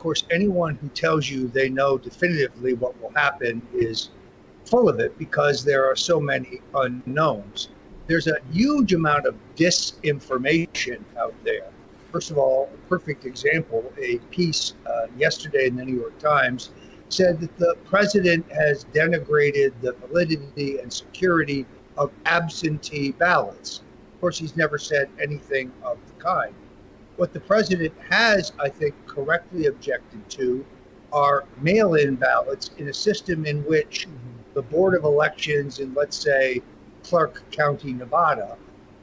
course, anyone who tells you they know definitively what will happen is full of it because there are so many unknowns. There's a huge amount of disinformation out there. First of all, a perfect example, a piece yesterday in the New York Times said that the president has denigrated the validity and security of absentee ballots. Of course, he's never said anything of the kind. What the president has, I think, correctly objected to are mail-in ballots in a system in which the Board of Elections in, let's say, Clark County, Nevada,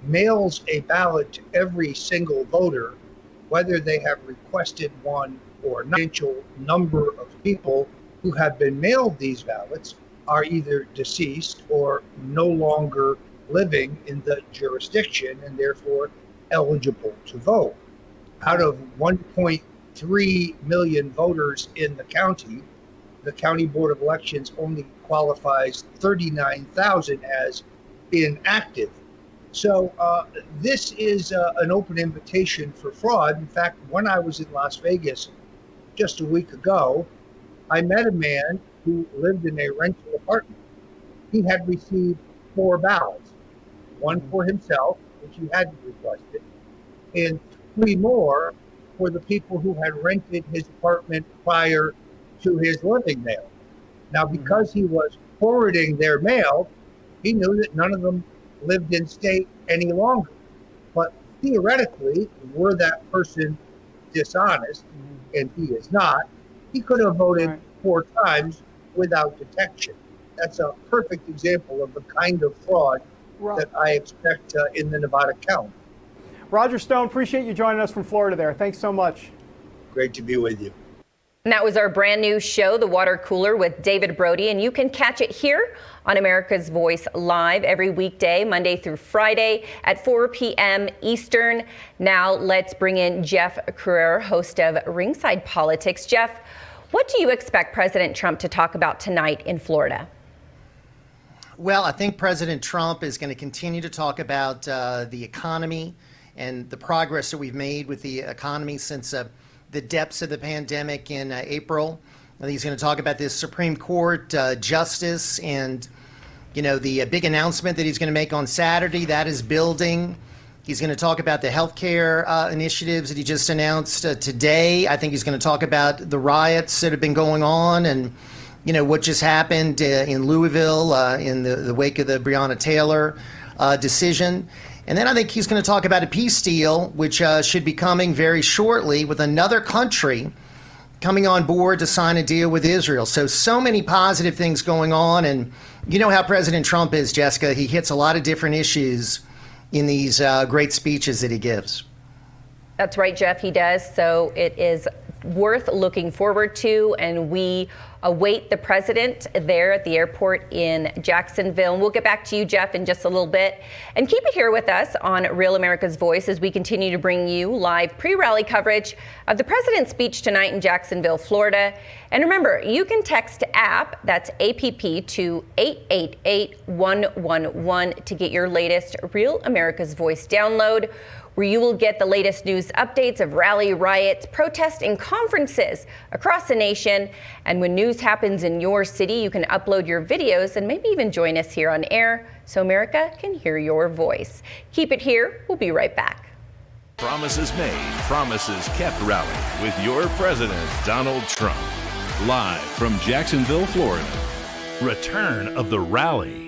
mails a ballot to every single voter, whether they have requested one or not. The number of people who have been mailed these ballots are either deceased or no longer living in the jurisdiction and therefore eligible to vote. Out of 1.3 million voters in the County Board of Elections only qualifies 39,000 as inactive. So this is an open invitation for fraud. In fact, when I was in Las Vegas just a week ago, I met a man who lived in a rental apartment. He had received 4 ballots, one for himself, which he hadn't requested, and 3 more for the people who had rented his apartment prior to his living there. Now, because he was forwarding their mail, he knew that none of them lived in state any longer. But theoretically, were that person dishonest, and he is not, he could have voted 4 times without detection. That's a perfect example of the kind of fraud that I expect in the Nevada count. Roger Stone, appreciate you joining us from Florida there. Thanks so much. Great to be with you. And that was our brand new show, The Water Cooler with David Brody, and you can catch it here on America's Voice Live every weekday, Monday through Friday at 4 p.m. Eastern. Now let's bring in Jeff Crouere, host of Ringside Politics. Jeff, what do you expect President Trump to talk about tonight in Florida? Well, I think President Trump is going to continue to talk about the economy and the progress that we've made with the economy since the depths of the pandemic in April. I think he's going to talk about this Supreme Court justice and, the big announcement that he's going to make on Saturday. That is building. He's going to talk about the healthcare initiatives that he just announced today. I think he's going to talk about the riots that have been going on and, what just happened in Louisville in the wake of the Breonna Taylor decision. And then I think he's going to talk about a peace deal, which should be coming very shortly with another country coming on board to sign a deal with Israel. So many positive things going on. And you know how President Trump is, Jessica. He hits a lot of different issues in these great speeches that he gives. That's right, Jeff, he does. So it is worth looking forward to, and we await the president there at the airport in Jacksonville. And we'll get back to you, Jeff, in just a little bit. And keep it here with us on Real America's Voice as we continue to bring you live pre-rally coverage of the president's speech tonight in Jacksonville, Florida. And remember, you can text APP, that's APP, to 888-111 to get your latest Real America's Voice download, where you will get the latest news updates of rally, riots, protests, and conferences across the nation. And when news happens in your city, you can upload your videos and maybe even join us here on air so America can hear your voice. Keep it here. We'll be right back. Promises made, promises kept rally with your president, Donald Trump. Live from Jacksonville, Florida. Return of the rally.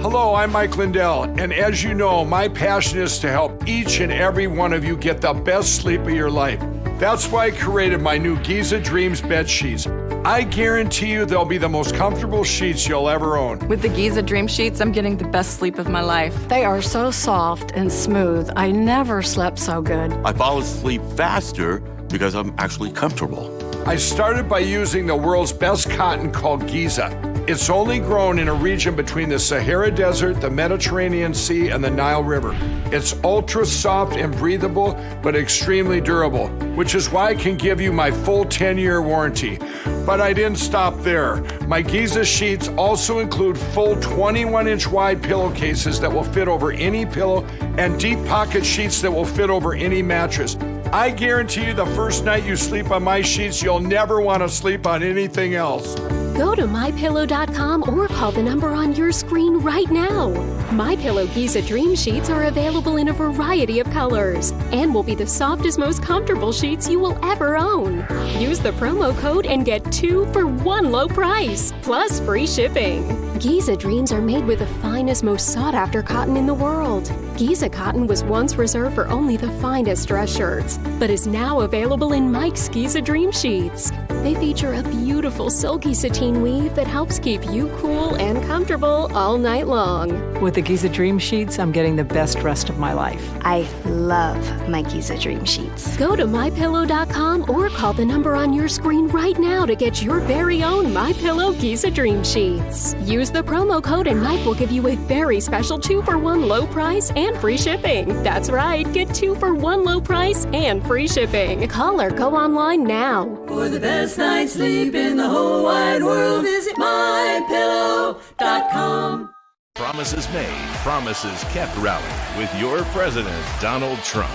Hello, I'm Mike Lindell, and as you know, my passion is to help each and every one of you get the best sleep of your life. That's why I created my new Giza Dreams bed sheets. I guarantee you they'll be the most comfortable sheets you'll ever own. With the Giza Dream Sheets, I'm getting the best sleep of my life. They are so soft and smooth. I never slept so good. I fall asleep faster because I'm actually comfortable. I started by using the world's best cotton called Giza. It's only grown in a region between the Sahara Desert, the Mediterranean Sea, and the Nile River. It's ultra soft and breathable, but extremely durable, which is why I can give you my full 10-year warranty. But I didn't stop there. My Giza sheets also include full 21-inch wide pillowcases that will fit over any pillow and deep pocket sheets that will fit over any mattress. I guarantee you the first night you sleep on my sheets, you'll never want to sleep on anything else. Go to MyPillow.com or call the number on your screen right now. MyPillow Giza Dream Sheets are available in a variety of colors and will be the softest, most comfortable sheets you will ever own. Use the promo code and get 2 for 1 low price, plus free shipping. Giza Dreams are made with the finest, most sought-after cotton in the world. Giza cotton was once reserved for only the finest dress shirts, but is now available in Mike's Giza Dream Sheets. They feature a beautiful silky sateen weave that helps keep you cool and comfortable all night long. With the Giza Dream Sheets, I'm getting the best rest of my life. I love my Giza Dream Sheets. Go to MyPillow.com or call the number on your screen right now to get your very own MyPillow Giza Dream Sheets. Use the promo code and Mike will give you a very special 2 for 1 low price and free shipping. That's right, get 2 for 1 low price and free shipping. Call or go online now. For the best night's sleep in the whole wide world, visit MyPillow.com. Promises made, promises kept rally with your president, Donald Trump.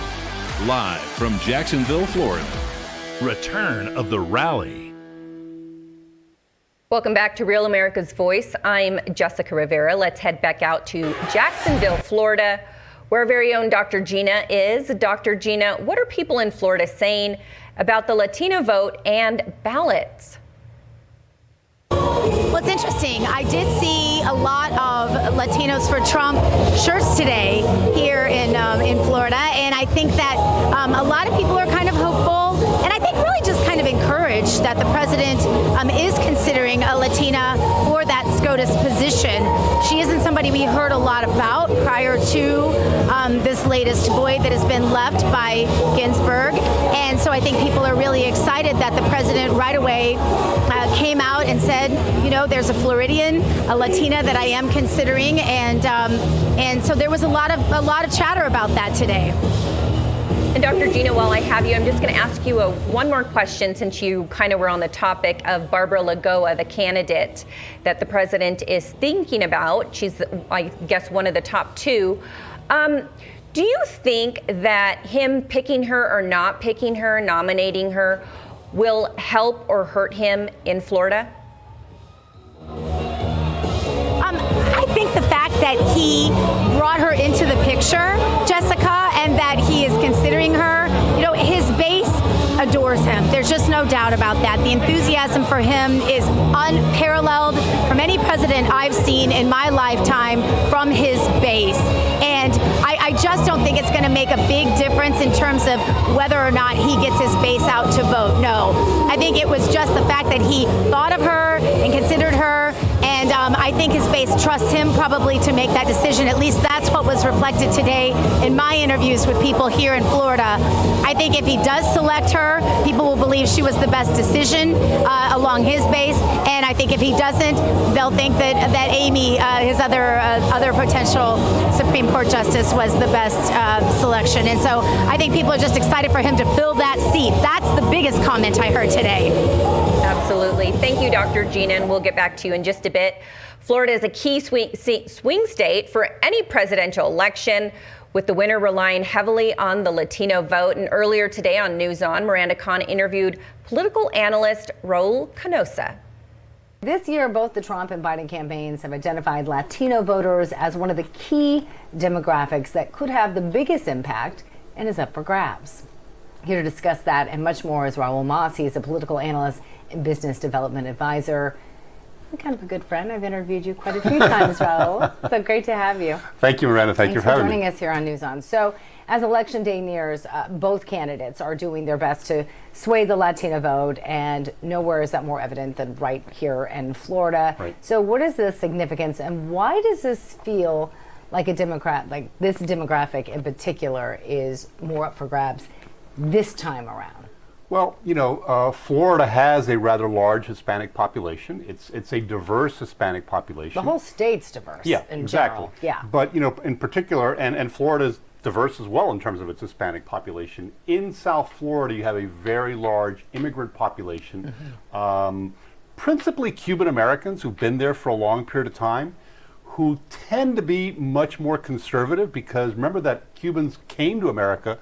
Live from Jacksonville, Florida. Return of the rally. Welcome back to Real America's Voice. I'm Jessica Rivera. Let's head back out to Jacksonville, Florida, where our very own Dr. Gina is. Dr. Gina, what are people in Florida saying about the Latino vote and ballots? Well, it's interesting. I did see a lot of Latinos for Trump shirts today here in Florida, and I think that a lot of people are kind of hopeful, and I think really just kind of encouraged that the president is considering a Latina for that SCOTUS position. She isn't somebody we heard a lot about prior to this latest void that has been left by Ginsburg, and so I think people are really excited that the president right away came out and said, you know, there's a Floridian, a Latina that I am considering, and so there was a lot of chatter about that today. And Dr. Gina, while I have you, I'm just going to ask you one more question, since you kind of were on the topic of Barbara Lagoa, the candidate that the president is thinking about. She's, I guess, one of the top 2. Do you think that him picking her or not picking her, nominating her, will help or hurt him in Florida? I think the fact that he brought her into the picture, Jessica, and that he is considering her, you know, his base adores him. There's just no doubt about that. The enthusiasm for him is unparalleled from any president I've seen in my lifetime from his base. And I just don't think it's going to make a big difference in terms of whether or not he gets his base out to vote. No, I think it was just the fact that he thought of her and considered her, and I think his base trusts him probably to make that decision. At least that's what was reflected today in my interviews with people here in Florida. I think if he does select her, people will believe she was the best decision along his base, and I think if he doesn't, they'll think that Amy, his other potential Supreme Court justice, was the best selection. And so I think people are just excited for him to fill that seat. That's the biggest comment I heard today. Absolutely. Thank you, Dr. Gina, and we'll get back to you in just a bit. Florida is a key swing state for any presidential election, with the winner relying heavily on the Latino vote. And earlier today on News On, Miranda Khan interviewed political analyst Raul Canosa. This year, both the Trump and Biden campaigns have identified Latino voters as one of the key demographics that could have the biggest impact and is up for grabs. Here to discuss that and much more is Raul Mas. He is a political analyst and business development advisor. I'm kind of a good friend. I've interviewed you quite a few times, Raul. So great to have you. Thank you, Miranda. Thank you for having me. Joining us here on News On. So, as Election Day nears, both candidates are doing their best to sway the Latino vote, and nowhere is that more evident than right here in Florida. Right. So, what is the significance, and why does this feel like a Democrat, like this demographic in particular, is more up for grabs this time around? Well, you know, Florida has a rather large Hispanic population. It's a diverse Hispanic population. The whole state's diverse. Yeah, in exactly. General. Yeah. But, you know, in particular, and Florida's diverse as well in terms of its Hispanic population. In South Florida, you have a very large immigrant population, principally Cuban Americans who've been there for a long period of time, who tend to be much more conservative, because remember that Cubans came to America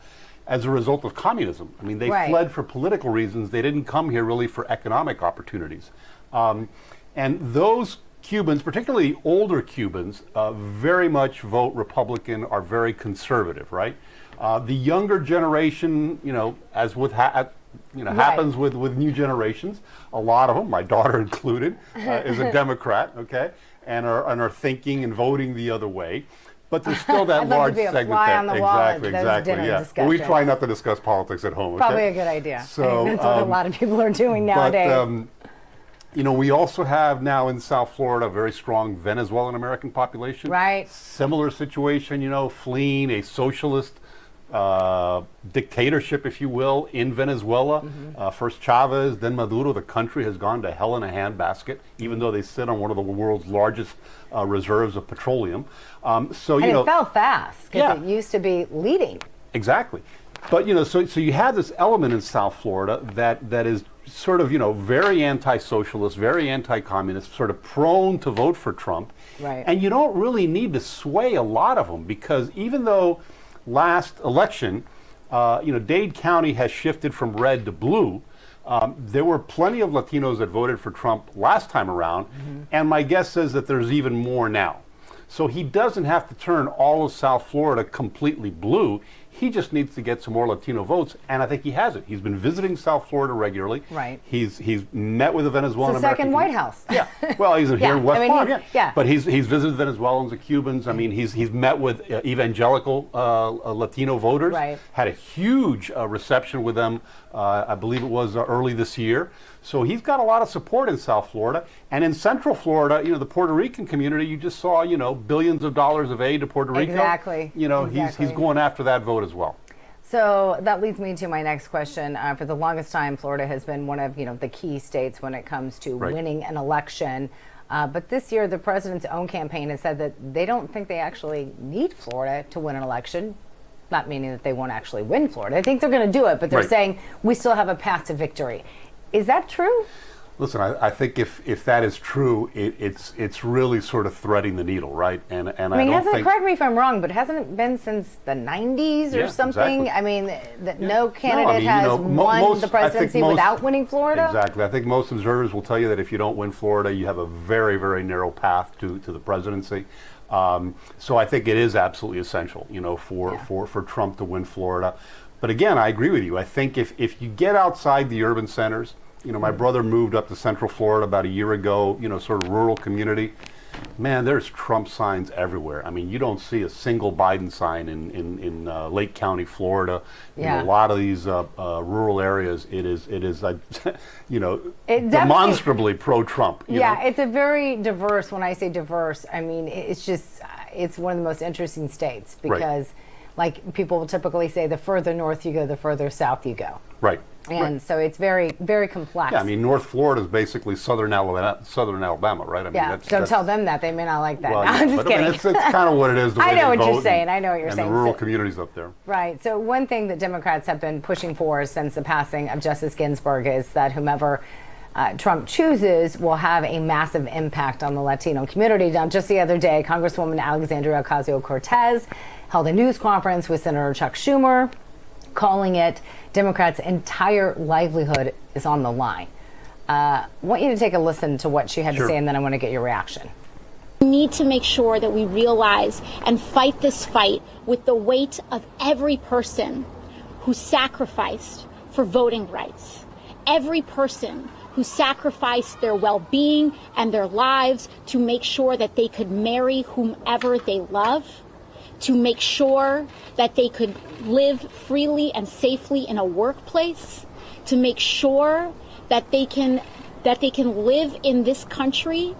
as a result of communism. I mean, they fled for political reasons. They didn't come here really for economic opportunities. And those Cubans, particularly older Cubans, very much vote Republican, are very conservative, right? The younger generation, as with happens with new generations, a lot of them, my daughter included, is a Democrat, okay, and are thinking and voting the other way. But there's still that large segment that exactly. We try not to discuss politics at home. Okay? Probably a good idea. So that's what a lot of people are doing nowadays. But, we also have now in South Florida a very strong Venezuelan American population. Right. Similar situation, fleeing a socialist dictatorship, if you will, in Venezuela. First Chavez, then Maduro. The country has gone to hell in a handbasket, even though they sit on one of the world's largest reserves of petroleum. And it fell fast because it used to be leading. Exactly. But, so you have this element in South Florida that is sort of, very anti-socialist, very anti-communist, sort of prone to vote for Trump. Right. And you don't really need to sway a lot of them, because even though last election, Dade County has shifted from red to blue, there were plenty of Latinos that voted for Trump last time around, and my guess is that there's even more now. So he doesn't have to turn all of South Florida completely blue. He just needs to get some more Latino votes, and I think he has it. He's been visiting South Florida regularly. Right. He's met with the Venezuelan It's the second White House. Yeah. Well, he's here in West Palm. Yeah. But he's visited Venezuelans and Cubans. I mean, he's met with evangelical Latino voters. Right. Had a huge reception with them. I believe it was early this year. So he's got a lot of support in South Florida. And in Central Florida, the Puerto Rican community, you just saw, billions of dollars of aid to Puerto Rico. Exactly. He's going after that vote as well. So that leads me to my next question. For the longest time, Florida has been one of the key states when it comes to winning an election. But this year, the president's own campaign has said that they don't think they actually need Florida to win an election. Not meaning that they won't actually win Florida. I think they're going to do it, but they're saying we still have a path to victory. Is that true? Listen, I think if that is true, it's really sort of threading the needle, right? And I mean, correct me if I'm wrong, but hasn't it been since the 90s or something? Exactly. I mean, that no candidate has won the presidency without winning Florida? Exactly. I think most observers will tell you that if you don't win Florida, you have a very, very narrow path to the presidency. So I think it is absolutely essential, for Trump to win Florida. But again, I agree with you. I think if you get outside the urban centers, my brother moved up to Central Florida about a year ago, sort of rural community. Man, there's Trump signs everywhere. I mean, you don't see a single Biden sign in Lake County, Florida. A lot of these rural areas, it is demonstrably pro-Trump. It's a very diverse. When I say diverse, I mean it's one of the most interesting states because, like people will typically say, the further north you go, the further south you go. Right. And so it's very, very complex. Yeah, I mean, North Florida is basically southern Alabama, right? I mean, don't tell them that. They may not like that. Well, no, I'm just kidding. I mean, it's kind of what it is. The way I know they what you're vote saying. I know what you're saying. And the rural communities up there. Right. So one thing that Democrats have been pushing for since the passing of Justice Ginsburg is that whomever Trump chooses will have a massive impact on the Latino community. Now, just the other day, Congresswoman Alexandria Ocasio-Cortez held a news conference with Senator Chuck Schumer, calling it Democrats' entire livelihood is on the line. I want you to take a listen to what she had to say, and then I want to get your reaction. We need to make sure that we realize and fight this fight with the weight of every person who sacrificed for voting rights, every person who sacrificed their well-being and their lives to make sure that they could marry whomever they love, to make sure that they could live freely and safely in a workplace, to make sure that they can live in this country.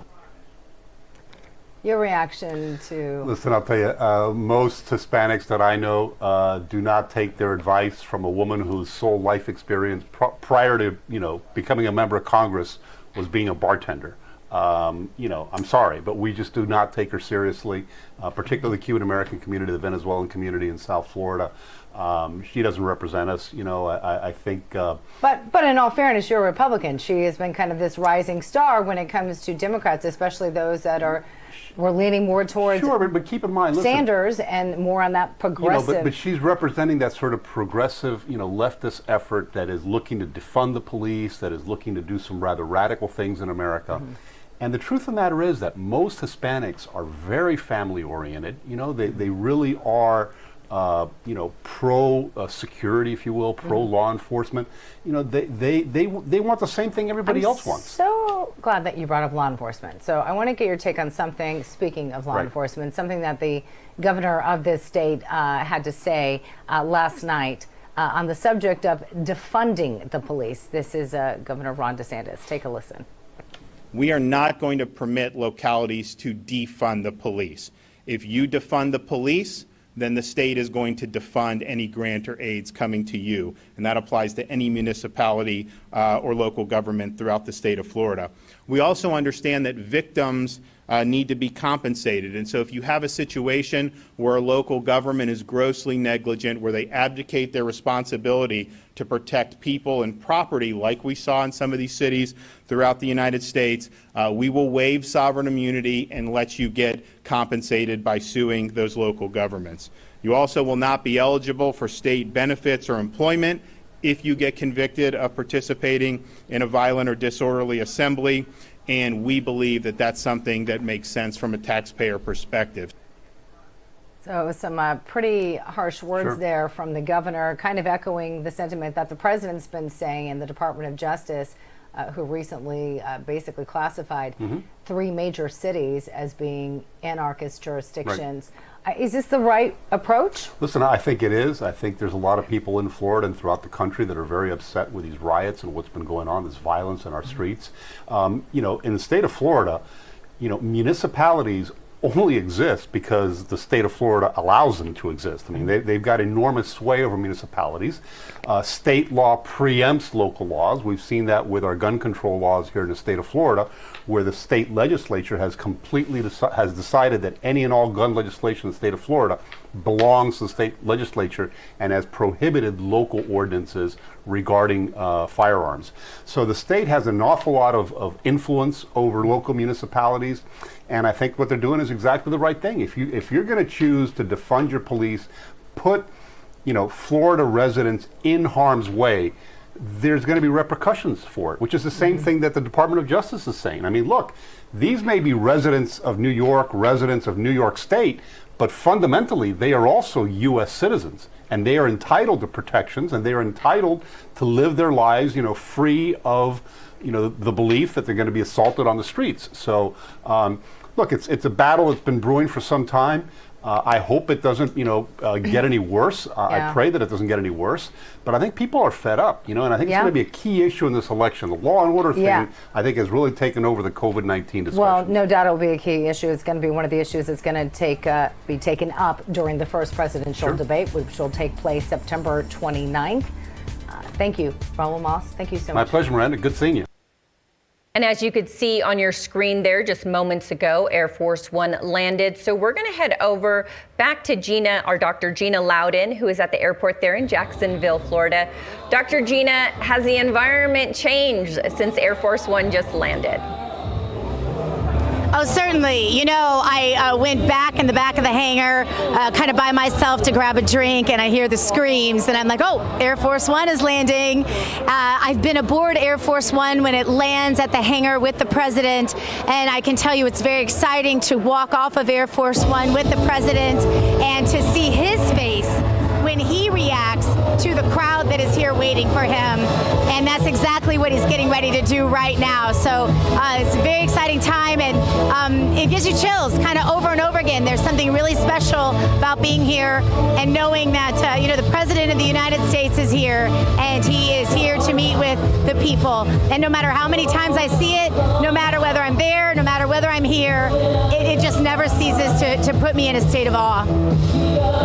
Your reaction to... Listen, I'll tell you, most Hispanics that I know do not take their advice from a woman whose sole life experience prior to, becoming a member of Congress was being a bartender. I'm sorry, but we just do not take her seriously, particularly the Cuban American community, the Venezuelan community in South Florida. She doesn't represent us, I think. But in all fairness, you're a Republican. She has been kind of this rising star when it comes to Democrats, especially those that are We're leaning more towards but keep in mind, listen, Sanders and more on that progressive. but she's representing that sort of progressive, leftist effort that is looking to defund the police, that is looking to do some rather radical things in America. Mm-hmm. And the truth of the matter is that most Hispanics are very family-oriented. They really are, pro-security, if you will, pro-law enforcement. They want the same thing everybody else wants. So glad that you brought up law enforcement. So I want to get your take on something, speaking of law enforcement, something that the governor of this state had to say last night on the subject of defunding the police. This is Governor Ron DeSantis. Take a listen. We are not going to permit localities to defund the police. If you defund the police, then the state is going to defund any grant or aids coming to you. And that applies to any municipality or local government throughout the state of Florida. We also understand that victims need to be compensated. And so if you have a situation where a local government is grossly negligent, where they abdicate their responsibility to protect people and property, like we saw in some of these cities throughout the United States, we will waive sovereign immunity and let you get compensated by suing those local governments. You also will not be eligible for state benefits or employment if you get convicted of participating in a violent or disorderly assembly. And we believe that that's something that makes sense from a taxpayer perspective. So some pretty harsh words there from the governor, kind of echoing the sentiment that the president's been saying in the Department of Justice, who recently basically classified 3 major cities as being anarchist jurisdictions. Is this the right approach? Listen, I think it is. I think there's a lot of people in Florida and throughout the country that are very upset with these riots and what's been going on, this violence in our streets. In the state of Florida, municipalities only exist because the state of Florida allows them to exist. I mean, they've got enormous sway over municipalities. State law preempts local laws. We've seen that with our gun control laws here in the state of Florida, where the state legislature has completely has decided that any and all gun legislation in the state of Florida belongs to the state legislature and has prohibited local ordinances regarding firearms. So the state has an awful lot of influence over local municipalities, and I think what they're doing is exactly the right thing. If you're going to choose to defund your police, put Florida residents in harm's way, there's going to be repercussions for it, which is the same thing that the Department of Justice is saying. I mean, look, these may be residents of New York, residents of New York State, but fundamentally they are also U.S. citizens, and they are entitled to protections, and they are entitled to live their lives, free of, the belief that they're going to be assaulted on the streets. So, look, it's a battle that's been brewing for some time. I hope it doesn't, get any worse. I pray that it doesn't get any worse. But I think people are fed up, and I think it's going to be a key issue in this election. The law and order thing, I think, has really taken over the COVID-19 discussion. Well, no doubt it will be a key issue. It's going to be one of the issues that's going to be taken up during the first presidential debate, which will take place September 29th. Thank you, Raul Moss. Thank you so much. My pleasure, Miranda. Good seeing you. And as you could see on your screen there just moments ago, Air Force One landed. So we're going to head over back to Gina, our Dr. Gina Loudon, who is at the airport there in Jacksonville, Florida. Dr. Gina, has the environment changed since Air Force One just landed? Oh, certainly. I went back in the back of the hangar, kind of by myself to grab a drink, and I hear the screams, and I'm like, oh, Air Force One is landing. I've been aboard Air Force One when it lands at the hangar with the president, and I can tell you it's very exciting to walk off of Air Force One with the president and to see his face when he reacts to the crowd that is here waiting for him. And that's exactly what he's getting ready to do right now. So it's a very exciting time, and it gives you chills kind of over and over again. There's something really special about being here and knowing that, the President of the United States is here, and he is here to meet with the people. And no matter how many times I see it, no matter whether I'm there, no matter whether I'm here, it just never ceases to put me in a state of awe.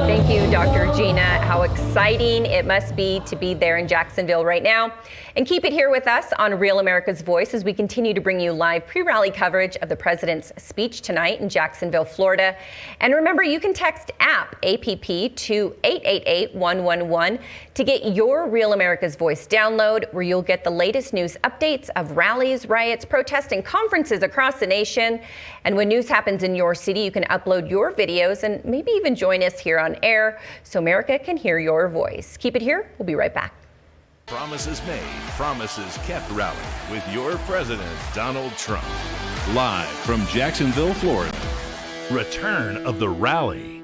Thank you, Dr. Gina. How exciting it must be to be there in Jacksonville right now. And keep it here with us on Real America's Voice as we continue to bring you live pre-rally coverage of the president's speech tonight in Jacksonville, Florida. And remember, you can text APP to 888-111 to get your Real America's Voice download, where you'll get the latest news updates of rallies, riots, protests, and conferences across the nation. And when news happens in your city, you can upload your videos and maybe even join us here on air so America can hear your voice. Keep it here. We'll be right back. Promises made, promises kept rally with your president, Donald Trump. Live from Jacksonville, Florida. Return of the rally.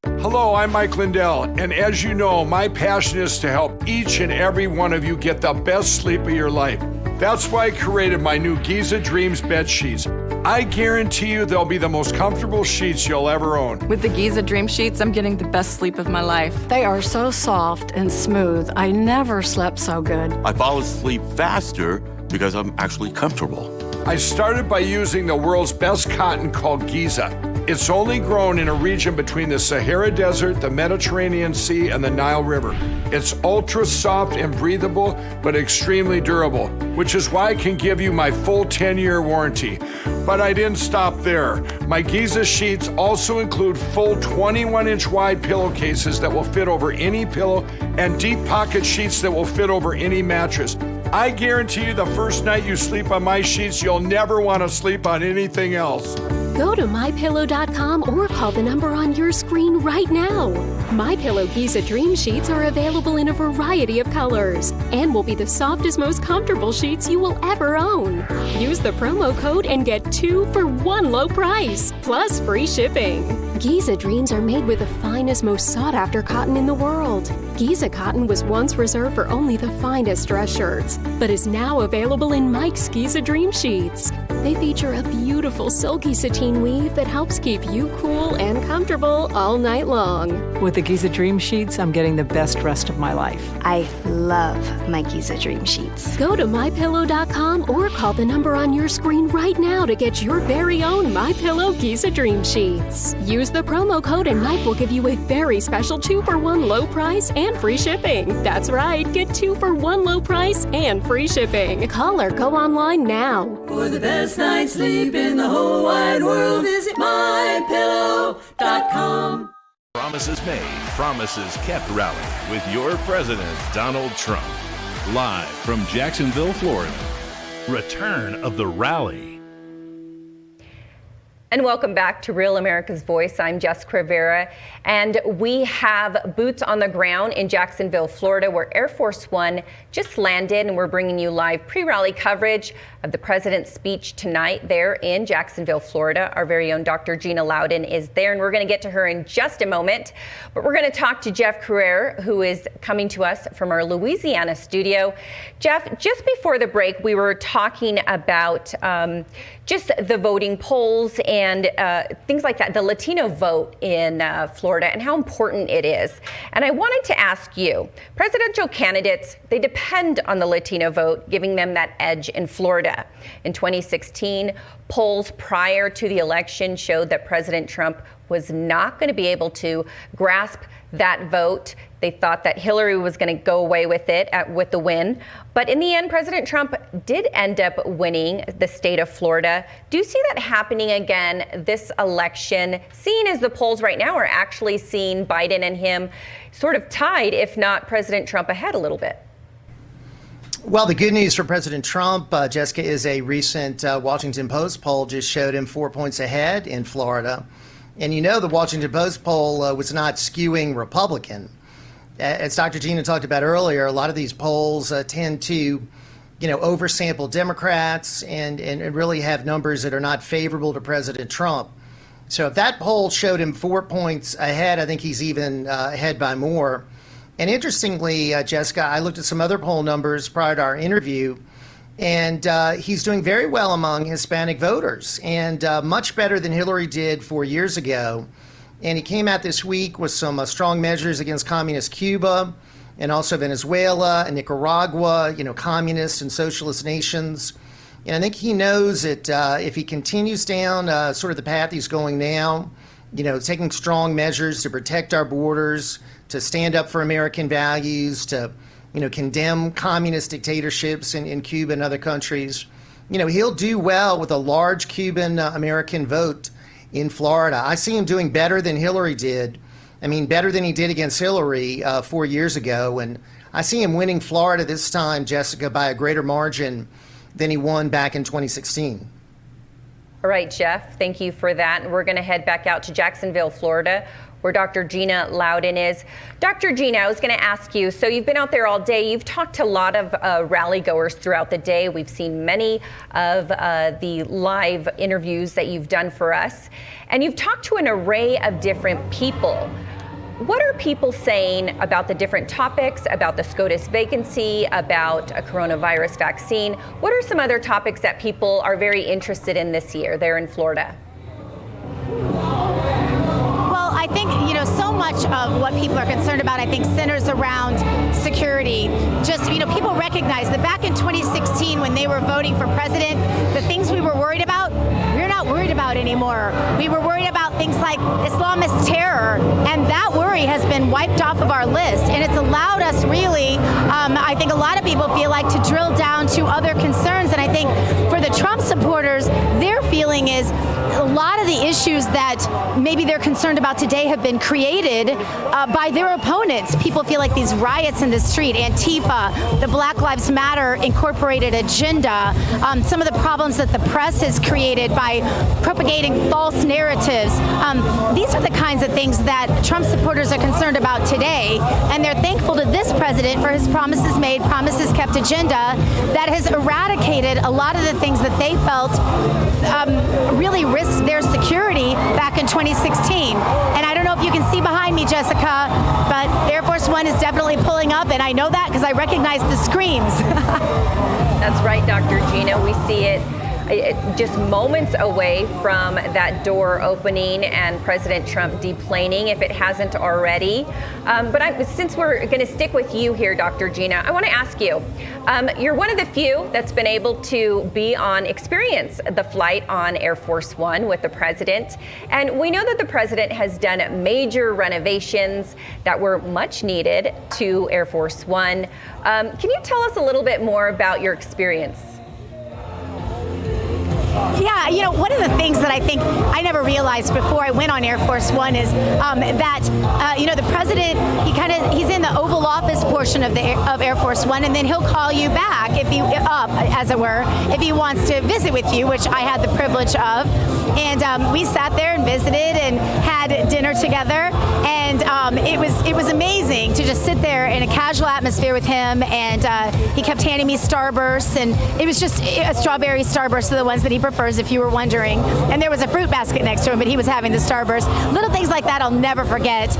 Hello, I'm Mike Lindell, and as you know, my passion is to help each and every one of you get the best sleep of your life. That's why I created my new Giza Dreams bed sheets. I guarantee you they'll be the most comfortable sheets you'll ever own. With the Giza Dream Sheets, I'm getting the best sleep of my life. They are so soft and smooth. I never slept so good. I fall asleep faster because I'm actually comfortable. I started by using the world's best cotton called Giza. It's only grown in a region between the Sahara Desert, the Mediterranean Sea, and the Nile River. It's ultra soft and breathable, but extremely durable, which is why I can give you my full 10-year warranty. But I didn't stop there. My Giza sheets also include full 21-inch wide pillowcases that will fit over any pillow and deep pocket sheets that will fit over any mattress. I guarantee you the first night you sleep on my sheets, you'll never want to sleep on anything else. Go to MyPillow.com or call the number on your screen right now. MyPillow Giza Dream Sheets are available in a variety of colors and will be the softest, most comfortable sheets you will ever own. Use the promo code and get 2 for 1 low price, plus free shipping. Giza Dreams are made with the finest, most sought-after cotton in the world. Giza cotton was once reserved for only the finest dress shirts, but is now available in Mike's Giza Dream Sheets. They feature a beautiful silky sateen weave that helps keep you cool and comfortable all night long. With the Giza Dream Sheets, I'm getting the best rest of my life. I love my Giza Dream Sheets. Go to MyPillow.com or call the number on your screen right now to get your very own MyPillow Giza Dream Sheets. Use the promo code and Mike will give you a very special 2 for 1 low price and free shipping. That's right, get 2 for 1 low price and free shipping. Call or go online now. For the best night's sleep in the whole wide world, visit MyPillow.com. Promises made, promises kept rally with your president, Donald Trump. Live from Jacksonville, Florida. Return of the rally. And welcome back to Real America's Voice. I'm Jessica Rivera, and we have boots on the ground in Jacksonville, Florida, where Air Force One just landed, and we're bringing you live pre-rally coverage of the president's speech tonight there in Jacksonville, Florida. Our very own Dr. Gina Loudon is there, and we're going to get to her in just a moment. But we're going to talk to Jeff Carrere, who is coming to us from our Louisiana studio. Jeff, just before the break, we were talking about just the voting polls and things like that, the Latino vote in Florida and how important it is. And I wanted to ask you, presidential candidates, they depend on the Latino vote, giving them that edge in Florida. In 2016, polls prior to the election showed that President Trump was not going to be able to grasp that vote. They thought that Hillary was going to go away with it with the win. But in the end, President Trump did end up winning the state of Florida. Do you see that happening again this election, seeing as the polls right now are actually seeing Biden and him sort of tied, if not President Trump ahead a little bit? Well, the good news for President Trump, Jessica, is a recent Washington Post poll just showed him 4 points ahead in Florida. And you know the Washington Post poll was not skewing Republican. As Dr. Gina talked about earlier, a lot of these polls tend to, oversample Democrats and really have numbers that are not favorable to President Trump. So if that poll showed him 4 points ahead, I think he's even ahead by more. And interestingly, Jessica, I looked at some other poll numbers prior to our interview, and he's doing very well among Hispanic voters, and much better than Hillary did 4 years ago. And he came out this week with some strong measures against communist Cuba and also Venezuela and Nicaragua, communist and socialist nations. And I think he knows that if he continues down sort of the path he's going now, taking strong measures to protect our borders, to stand up for American values, to, condemn communist dictatorships in Cuba and other countries, he'll do well with a large Cuban American vote in Florida. I see him doing better than Hillary did. I mean, better than he did against Hillary 4 years ago. And I see him winning Florida this time, Jessica, by a greater margin than he won back in 2016. All right, Jeff, thank you for that. And we're going to head back out to Jacksonville, Florida, where Dr. Gina Loudon is. Dr. Gina, I was going to ask you, so you've been out there all day. You've talked to a lot of rally goers throughout the day. We've seen many of the live interviews that you've done for us. And you've talked to an array of different people. What are people saying about the different topics, about the SCOTUS vacancy, about a coronavirus vaccine? What are some other topics that people are very interested in this year there in Florida? Well, I think, so much of what people are concerned about, I think, centers around security. Just, people recognize that back in 2016, when they were voting for president, the things we were worried about, we're not worried about anymore. We were worried about things like Islamist terror, and that worry has been wiped off of our list. And it's allowed us really, I think a lot of people feel like, to drill down to other concerns. And I think for the Trump supporters, their feeling is a lot of the issues that maybe they're concerned about today have been created by their opponents. People feel like these riots in the street, Antifa, the Black Lives Matter Incorporated agenda, some of the problems that the press has created by propagating false narratives. These are the kinds of things that Trump supporters are concerned about today, and they're thankful to this president for his promises made, promises kept agenda that has eradicated a lot of the things that they felt really risked their security back in 2016. And I don't know if you can see behind me, Jessica, but Air Force One is definitely pulling up, and I know that because I recognize the screams. That's right, Dr. Gina. We see it just moments away from that door opening and President Trump deplaning, if it hasn't already. But since we're going to stick with you here, Dr. Gina, I want to ask you, you're one of the few that's been able to experience the flight on Air Force One with the president. And we know that the president has done major renovations that were much needed to Air Force One. Can you tell us a little bit more about your experience? Yeah, one of the things that I think I never realized before I went on Air Force One is that the president, he's in the Oval Office portion of Air Force One, and then he'll call you back as it were, if he wants to visit with you, which I had the privilege of. And we sat there and visited and had dinner together, and it was amazing to just sit there in a casual atmosphere with him. And he kept handing me Starbursts, and it was just a strawberry Starburst are the ones that he prefers, if you were wondering. And there was a fruit basket next to him, but he was having the Starburst. Little things like that I'll never forget.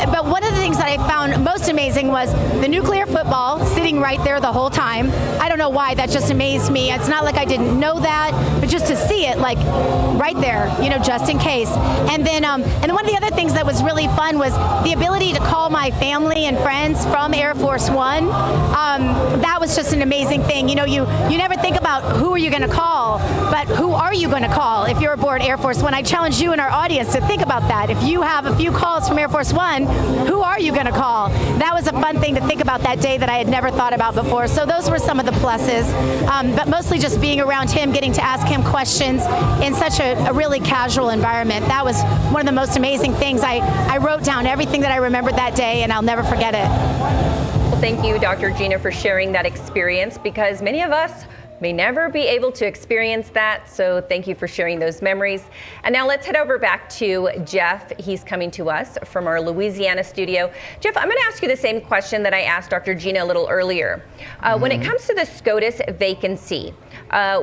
But one of the things that I found most amazing was the nuclear football sitting right there the whole time. I don't know why, that just amazed me. It's not like I didn't know that, but just to see it like right there, just in case. And then one of the other things that was really fun was the ability to call my family and friends from Air Force One. That was just an amazing thing. You never think about who are you going to call, but who are you going to call if you're aboard Air Force One? I challenge you and our audience to think about that. If you have a few calls from Air Force One, who are you going to call? That was a fun thing to think about that day that I had never thought about before. So those were some of the pluses, but mostly just being around him, getting to ask him questions in such a really casual environment. That was one of the most amazing things. I wrote down everything that I remembered that day, and I'll never forget it. Well, thank you, Dr. Gina, for sharing that experience, because many of us may never be able to experience that. So thank you for sharing those memories. And now let's head over back to Jeff. He's coming to us from our Louisiana studio. Jeff, I'm going to ask you the same question that I asked Dr. Gina a little earlier. When it comes to the SCOTUS vacancy,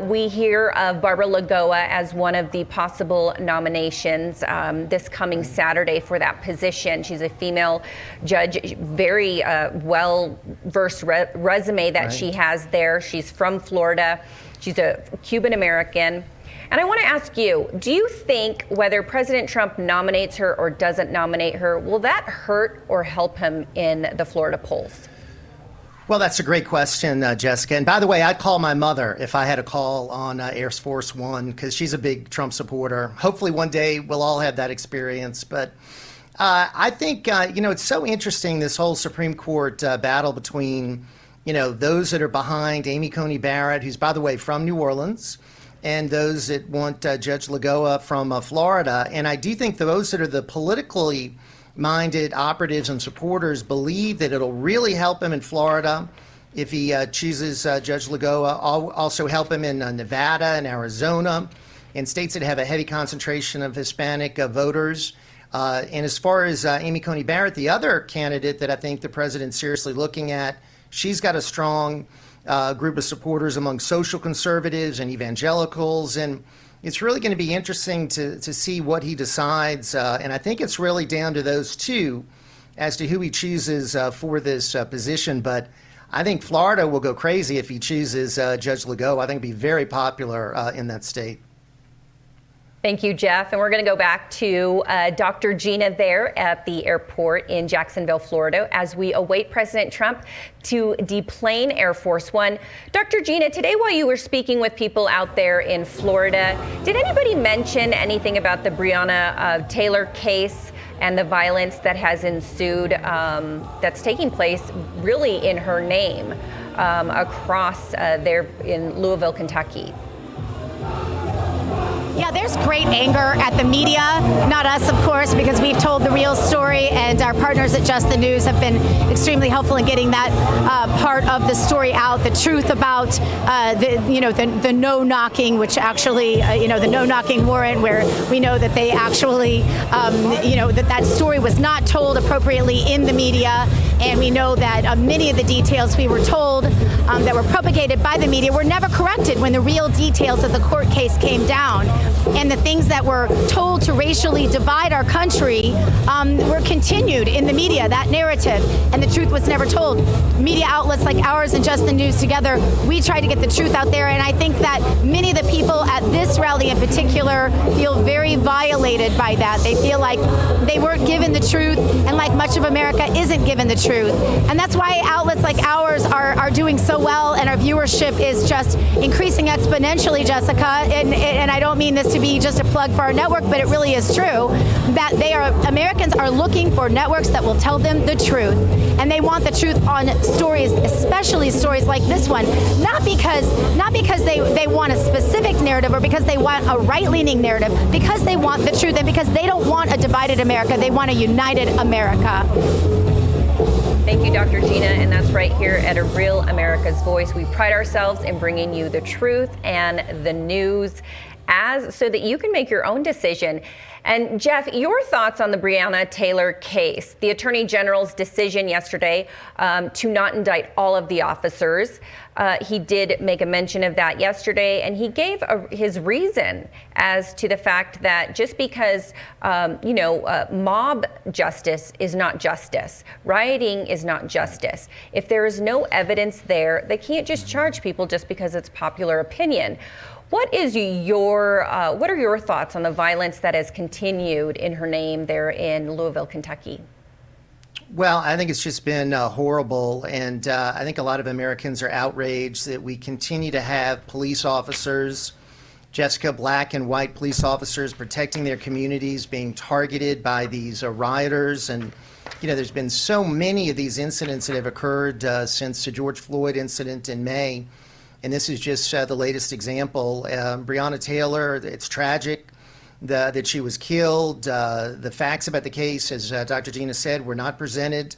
we hear of Barbara Lagoa as one of the possible nominations this coming Saturday for that position. She's a female judge, very well-versed resume that she has there. She's from Florida. She's a Cuban American. And I want to ask you, do you think whether President Trump nominates her or doesn't nominate her, will that hurt or help him in the Florida polls? Well, that's a great question, Jessica. And by the way, I'd call my mother if I had a call on Air Force One, because she's a big Trump supporter. Hopefully one day we'll all have that experience. But I think, it's so interesting, this whole Supreme Court battle between, those that are behind Amy Coney Barrett, who's, by the way, from New Orleans, and those that want Judge Lagoa from Florida. And I do think those that are the politically minded operatives and supporters believe that it'll really help him in Florida if he chooses Judge Lagoa, also help him in Nevada and Arizona, in states that have a heavy concentration of Hispanic voters. And as far as Amy Coney Barrett, the other candidate that I think the president's seriously looking at, she's got a strong group of supporters among social conservatives and evangelicals. And it's really going to be interesting to see what he decides. And I think it's really down to those two as to who he chooses for this position. But I think Florida will go crazy if he chooses Judge Lagoa. I think it'll be very popular in that state. Thank you, Jeff. And we're going to go back to Dr. Gina there at the airport in Jacksonville, Florida, as we await President Trump to deplane Air Force One. Dr. Gina, today while you were speaking with people out there in Florida, did anybody mention anything about the Breonna Taylor case and the violence that has ensued that's taking place really in her name across there in Louisville, Kentucky? Yeah, there's great anger at the media, not us, of course, because we've told the real story, and our partners at Just the News have been extremely helpful in getting that part of the story out, the truth about the no knocking, which actually, the no knocking warrant, where we know that they actually, that story was not told appropriately in the media, and we know that many of the details we were told that were propagated by the media were never corrected when the real details of the court case came down. And the things that were told to racially divide our country were continued in the media, that narrative, and the truth was never told. Media outlets like ours and Just the News together, we try to get the truth out there, and I think that many of the people at this rally in particular feel very violated by that. They feel like they weren't given the truth, and like much of America isn't given the truth. And that's why outlets like ours are doing so well, and our viewership is just increasing exponentially, Jessica, and I don't mean this to be just a plug for our network, but it really is true that Americans are looking for networks that will tell them the truth, and they want the truth on stories, especially stories like this one, not because they want a specific narrative or because they want a right-leaning narrative, because they want the truth, and because they don't want a divided America, they want a united America. Thank you, Dr. Gina, and that's right here at A Real America's Voice. We pride ourselves in bringing you the truth and the news so that you can make your own decision. And Jeff, your thoughts on the Breonna Taylor case, the Attorney General's decision yesterday to not indict all of the officers. He did make a mention of that yesterday, and he gave his reason as to the fact that just because, mob justice is not justice, rioting is not justice. If there is no evidence there, they can't just charge people just because it's popular opinion. What are your thoughts on the violence that has continued in her name there in Louisville, Kentucky? Well, I think it's just been horrible, and I think a lot of Americans are outraged that we continue to have police officers, Jessica, black and white police officers, protecting their communities, being targeted by these rioters. And, there's been so many of these incidents that have occurred since the George Floyd incident in May. And this is just the latest example. Breonna Taylor, it's tragic that she was killed. The facts about the case, as Dr. Gina said, were not presented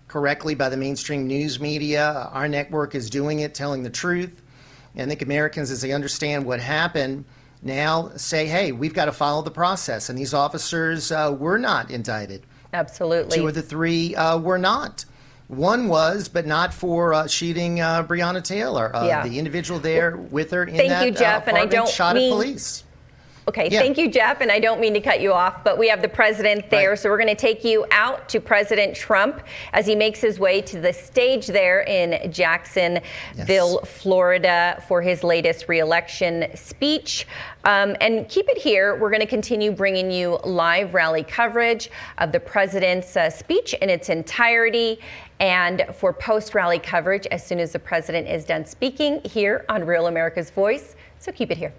correctly by the mainstream news media. Our network is doing it, telling the truth. And I think Americans, as they understand what happened, now say, hey, we've got to follow the process. And these officers were not indicted. Absolutely. 2 of the 3 were not. One was, but not for shooting Breonna Taylor. The individual there with her in that apartment shot at police. Okay, thank you, Jeff, and I don't mean to cut you off, but we have the president there, so we're going to take you out to President Trump as he makes his way to the stage there in Jacksonville, Florida, for his latest re-election speech. And keep it here. We're going to continue bringing you live rally coverage of the president's speech in its entirety. and for post-rally coverage as soon as the president is done speaking here on Real America's Voice. So keep it here.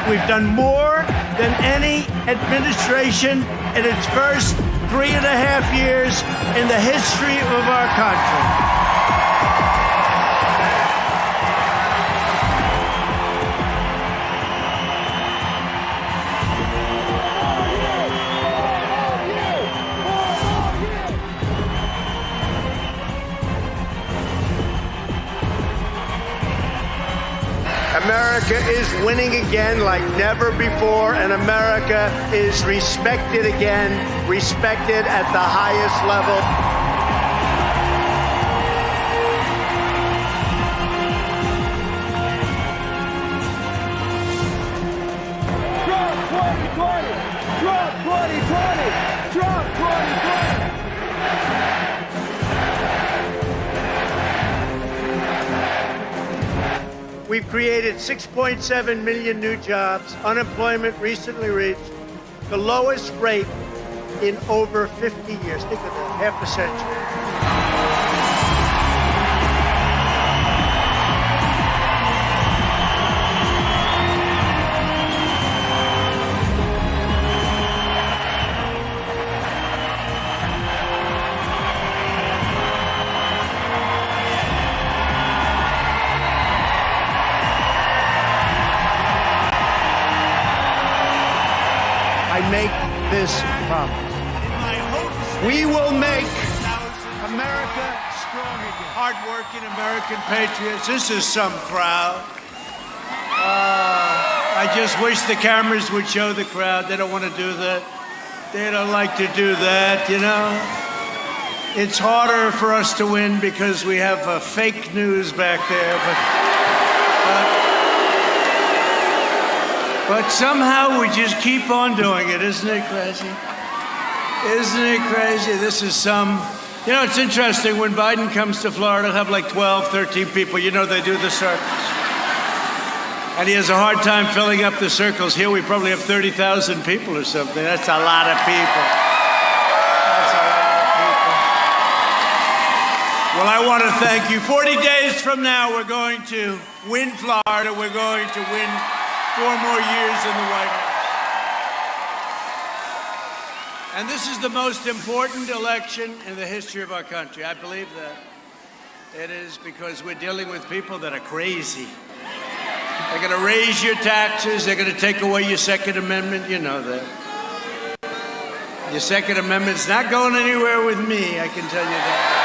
We've done more than any administration in its first 3.5 years in the history of our country. America is winning again like never before, and America is respected again, respected at the highest level. Trump 2020! Trump 2020! We've created 6.7 million new jobs. Unemployment recently reached the lowest rate in over 50 years. Think of that, half a century. I make this promise. We will make America strong again. Hard-working American patriots. This is some crowd. I just wish the cameras would show the crowd. They don't want to do that. They don't like to do that, you know. It's harder for us to win because we have fake news back there, but somehow we just keep on doing it. Isn't it crazy? Isn't it crazy? This is you know, it's interesting. When Biden comes to Florida, he'll have like 12, 13 people. You know, they do the circles. And he has a hard time filling up the circles. Here we probably have 30,000 people or something. That's a lot of people. That's a lot of people. Well, I want to thank you. 40 days from now, we're going to win Florida. We're going to win 4 more years in the White House. And this is the most important election in the history of our country. I believe that. It is because we're dealing with people that are crazy. They're going to raise your taxes. They're going to take away your Second Amendment. You know that. Your Second Amendment's not going anywhere with me, I can tell you that.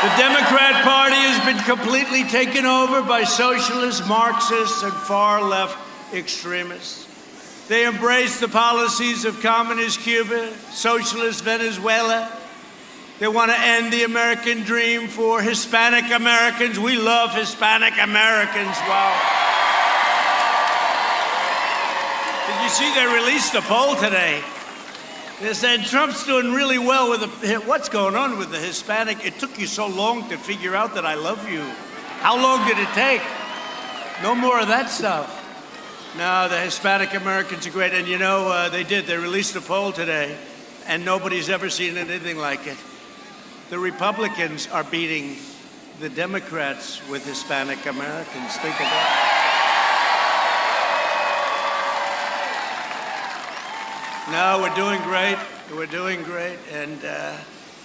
The Democrat Party has been completely taken over by socialists, Marxists, and far-left extremists. They embrace the policies of communist Cuba, socialist Venezuela. They want to end the American dream for Hispanic Americans. We love Hispanic Americans. Wow. Did you see they released a poll today? They said Trump's doing really well with what's going on with the Hispanic. It took you so long to figure out that I love you. How long did it take? No more of that stuff. No, the Hispanic Americans are great. And you know, they released a poll today, and nobody's ever seen anything like it. The Republicans are beating the Democrats with Hispanic Americans. Think of that. No, we're doing great. We're doing great. And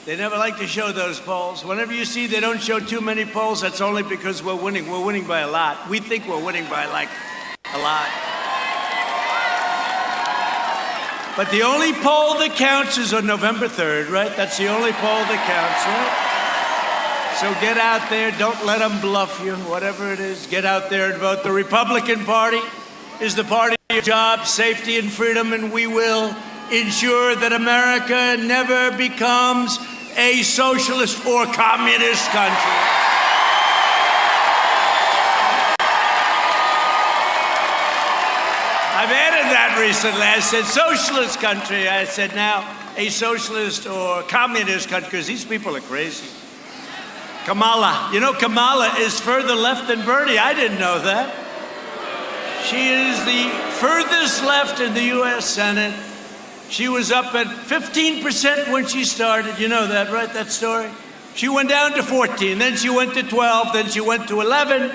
they never like to show those polls. Whenever you see they don't show too many polls, that's only because we're winning. We're winning by a lot. We think we're winning by like a lot. But the only poll that counts is on November 3rd, right? That's the only poll that counts, right? So get out there. Don't let them bluff you, whatever it is. Get out there and vote. The Republican Party is the party of jobs, safety, and freedom, and we will ensure that America never becomes a socialist or communist country. I've added that recently. I said, socialist country. I said, now, a socialist or communist country, because these people are crazy. Kamala. You know, Kamala is further left than Bernie. I didn't know that. She is the furthest left in the U.S. Senate. She was up at 15% when she started. You know that, right? That story? She went down to 14, then she went to 12, then she went to 11.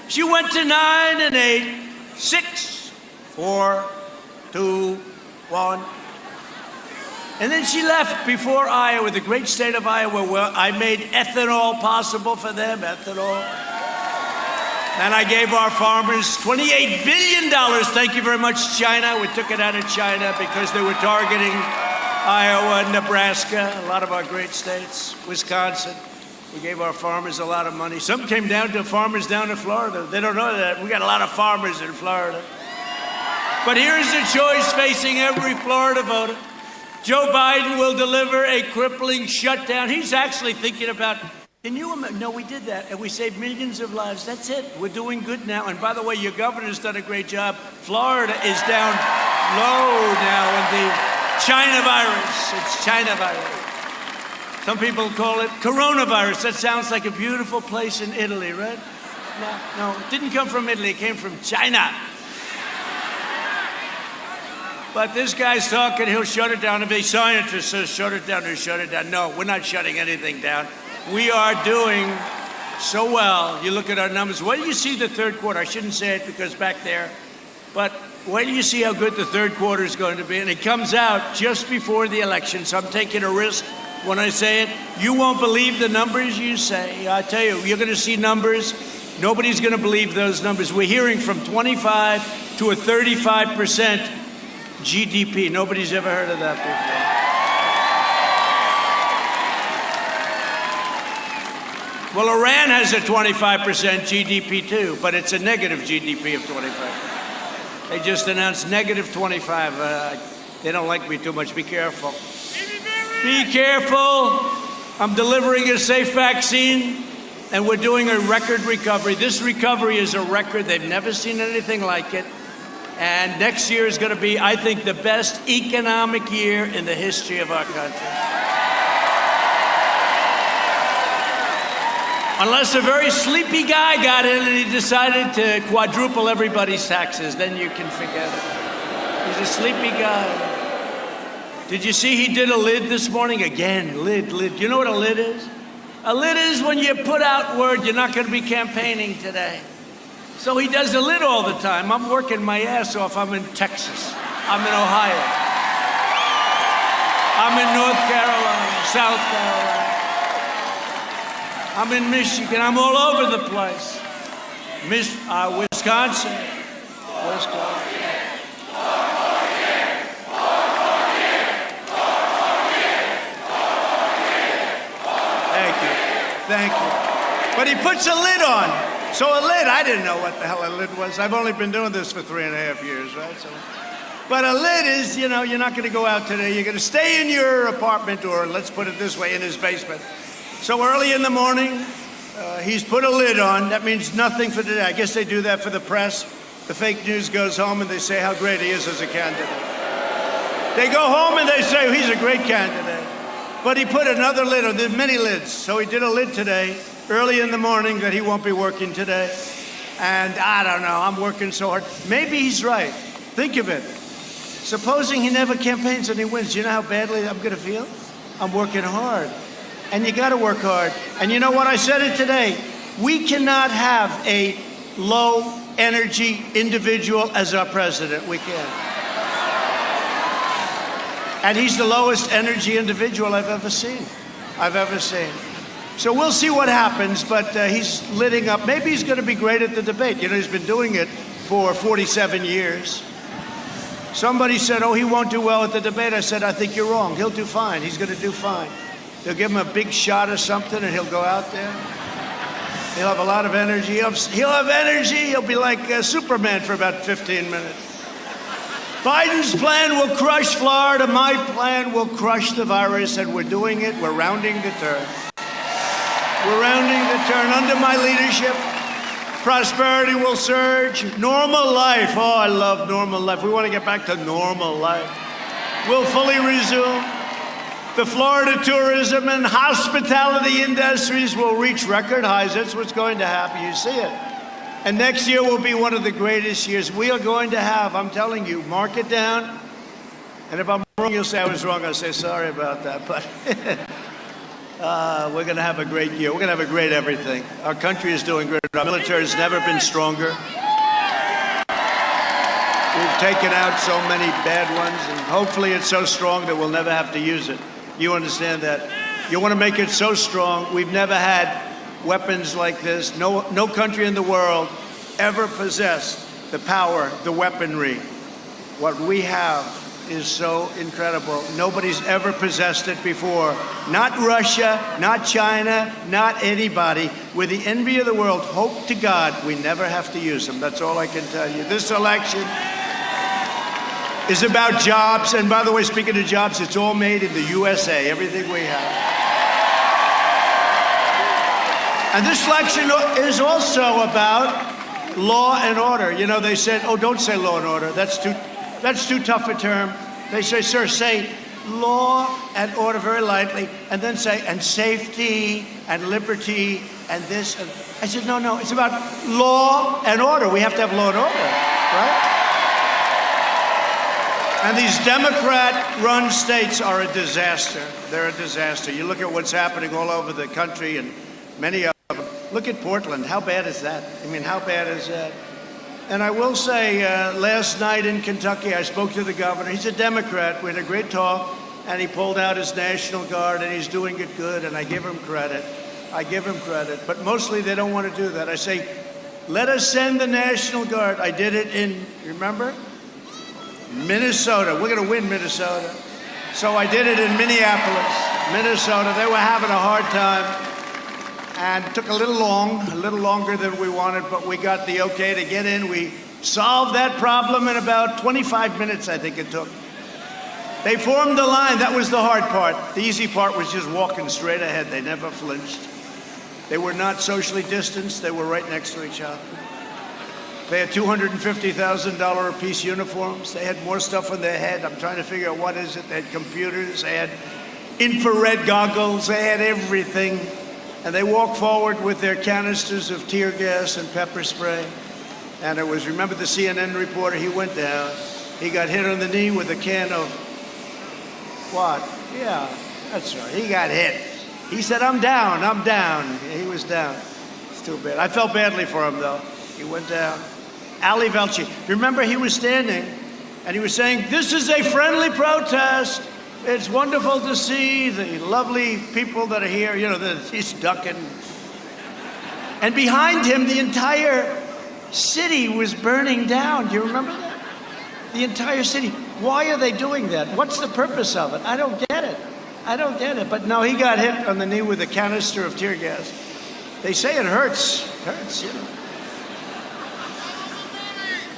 She went to 9 and 8, 6, 4, 2, 1. And then she left before Iowa, the great state of Iowa, where I made ethanol possible for them, ethanol. And I gave our farmers $28 billion. Thank you very much, China. We took it out of China because they were targeting Iowa, Nebraska, a lot of our great states, Wisconsin. We gave our farmers a lot of money. Some came down to farmers down in Florida. They don't know that. We got a lot of farmers in Florida. But here's the choice facing every Florida voter. Joe Biden will deliver a crippling shutdown. He's actually thinking about, can you imagine? No, we did that, and we saved millions of lives. That's it. We're doing good now. And by the way, your governor's done a great job. Florida is down low now in the China virus. It's China virus. Some people call it coronavirus. That sounds like a beautiful place in Italy, right? No, it didn't come from Italy. It came from China. But this guy's talking, he'll shut it down. If a scientist says shut it down, he'll shut it down. No, we're not shutting anything down. We are doing so well. You look at our numbers. Wait till you see the third quarter. I shouldn't say it because back there. But wait till you see how good the third quarter is going to be. And it comes out just before the election. So I'm taking a risk when I say it. You won't believe the numbers you say. I tell you, you're going to see numbers. Nobody's going to believe those numbers. We're hearing from 25 to a 35% GDP. Nobody's ever heard of that before. Well, Iran has a 25% GDP too, but it's a negative GDP of 25. They just announced negative 25. They don't like me too much. Be careful. Be careful. I'm delivering a safe vaccine, and we're doing a record recovery. This recovery is a record. They've never seen anything like it. And next year is going to be, I think, the best economic year in the history of our country. Unless a very sleepy guy got in and he decided to quadruple everybody's taxes, then you can forget it. He's a sleepy guy. Did you see he did a lid this morning? Again, lid. You know what a lid is? A lid is when you put out word you're not going to be campaigning today. So he does a lid all the time. I'm working my ass off. I'm in Texas. I'm in Ohio. I'm in North Carolina, South Carolina. I'm in Michigan. I'm all over the place. Wisconsin. Thank you. But he puts a lid on. So a lid, I didn't know what the hell a lid was. I've only been doing this for 3.5 years, right? But a lid is, you're not going to go out today. You're going to stay in your apartment, or let's put it this way, in his basement. So early in the morning, he's put a lid on. That means nothing for today. I guess they do that for the press. The fake news goes home and they say how great he is as a candidate. They go home and they say he's a great candidate. But he put another lid on. There's many lids. So he did a lid today, early in the morning, that he won't be working today. And I don't know, I'm working so hard. Maybe he's right. Think of it. Supposing he never campaigns and he wins, do you know how badly I'm going to feel? I'm working hard. And you got to work hard. And you know what? I said it today. We cannot have a low energy individual as our president. We can't. And he's the lowest energy individual I've ever seen. So we'll see what happens, but he's lidding up. Maybe he's going to be great at the debate. He's been doing it for 47 years. Somebody said, he won't do well at the debate. I said, I think you're wrong. He'll do fine. He's going to do fine. They'll give him a big shot or something, and he'll go out there. He'll have a lot of energy. He'll have energy. He'll be like Superman for about 15 minutes. Biden's plan will crush Florida. My plan will crush the virus, and we're doing it. We're rounding the turn. We're rounding the turn under my leadership. Prosperity will surge. Normal life. Oh, I love normal life. We want to get back to normal life. We'll fully resume. The Florida tourism and hospitality industries will reach record highs. That's what's going to happen. You see it. And next year will be one of the greatest years we are going to have. I'm telling you, mark it down. And if I'm wrong, you'll say I was wrong. I'll say sorry about that. But we're going to have a great year. We're going to have a great everything. Our country is doing great. Our military has never been stronger. We've taken out so many bad ones, and hopefully it's so strong that we'll never have to use it. You understand that? You want to make it so strong. We've never had weapons like this. No country in the world ever possessed the power, the weaponry. What we have is so incredible. Nobody's ever possessed it before. Not Russia, not China, not anybody. We're the envy of the world. Hope to God we never have to use them. That's all I can tell you. This election is about jobs. And by the way, speaking of jobs, it's all made in the USA, everything we have. And this election is also about law and order. You know, they said, oh, don't say law and order. That's too tough a term. They say, sir, say law and order very lightly, and then say, and safety and liberty and this. And I said, no, it's about law and order. We have to have law and order, right? And these Democrat-run states are a disaster. They're a disaster. You look at what's happening all over the country, and many of them. Look at Portland. How bad is that? I mean, how bad is that? And I will say, last night in Kentucky, I spoke to the governor. He's a Democrat. We had a great talk, and he pulled out his National Guard, and he's doing it good, and I give him credit. But mostly they don't want to do that. I say, let us send the National Guard. I did it in, remember? Minnesota. We're going to win Minnesota. So I did it in Minneapolis, Minnesota. They were having a hard time. And it took a little longer than we wanted, but we got the okay to get in. We solved that problem in about 25 minutes, I think it took. They formed a line. That was the hard part. The easy part was just walking straight ahead. They never flinched. They were not socially distanced. They were right next to each other. They had $250,000 a piece uniforms. They had more stuff on their head. I'm trying to figure out what is it. They had computers. They had infrared goggles. They had everything. And they walked forward with their canisters of tear gas and pepper spray. And it was, remember the CNN reporter, he went down. He got hit on the knee with a can of what? Yeah, that's right. He got hit. He said, I'm down. He was down. It's too bad. I felt badly for him, though. He went down. Ali Velci. Remember, he was standing, and he was saying, this is a friendly protest. It's wonderful to see the lovely people that are here. You know, he's ducking. And behind him, the entire city was burning down. Do you remember that? The entire city. Why are they doing that? What's the purpose of it? I don't get it. But no, he got hit on the knee with a canister of tear gas. They say it hurts. It hurts, you know.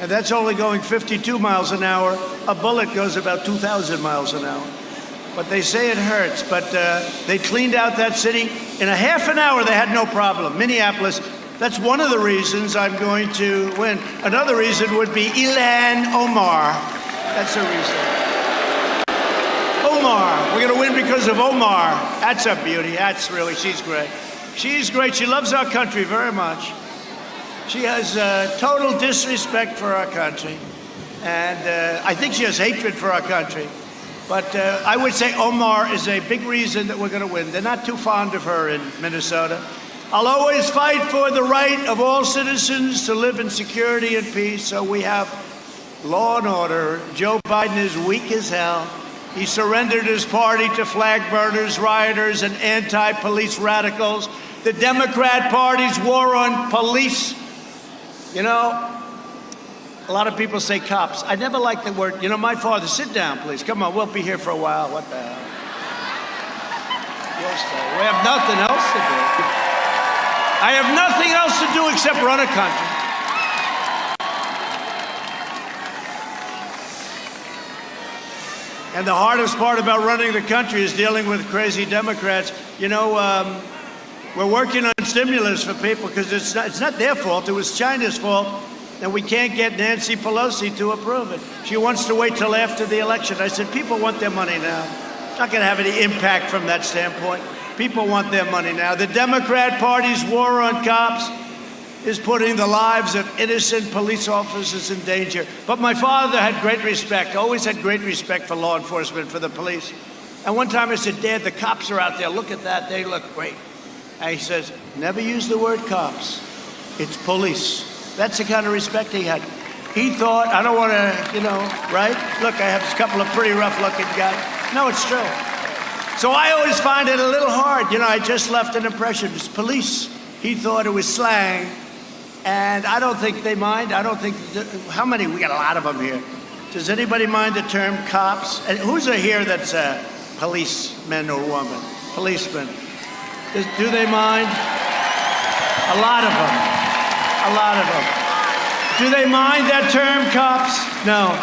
And that's only going 52 miles an hour. A bullet goes about 2,000 miles an hour. But they say it hurts. But they cleaned out that city. In a half an hour, they had no problem. Minneapolis, that's one of the reasons I'm going to win. Another reason would be Ilhan Omar. That's a reason. Omar. We're going to win because of Omar. That's a beauty. That's really, she's great. She's great. She loves our country very much. She has total disrespect for our country. And I think she has hatred for our country. But I would say Omar is a big reason that we're going to win. They're not too fond of her in Minnesota. I'll always fight for the right of all citizens to live in security and peace. So we have law and order. Joe Biden is weak as hell. He surrendered his party to flag burners, rioters, and anti-police radicals. The Democrat Party's war on police. You know, a lot of people say cops. I never liked the word. You know, my father, sit down, please. Come on, we'll be here for a while. What the hell? We have nothing else to do. I have nothing else to do except run a country. And the hardest part about running the country is dealing with crazy Democrats. You know, We're working on stimulus for people because it's not their fault. It was China's fault, and we can't get Nancy Pelosi to approve it. She wants to wait till after the election. I said, people want their money now. It's not going to have any impact from that standpoint. People want their money now. The Democrat Party's war on cops is putting the lives of innocent police officers in danger. But my father had great respect, always had great respect for law enforcement, for the police. And one time I said, Dad, the cops are out there. Look at that. They look great. And he says, never use the word cops. It's police. That's the kind of respect he had. He thought, I don't want to, right? Look, I have a couple of pretty rough-looking guys. No, it's true. So I always find it a little hard. I just left an impression. It's police. He thought it was slang. And I don't think they mind. I don't think, how many? We got a lot of them here. Does anybody mind the term cops? And who's here that's a policeman or woman? Policeman. Do they mind? A lot of them. A lot of them. Do they mind that term, cops? No.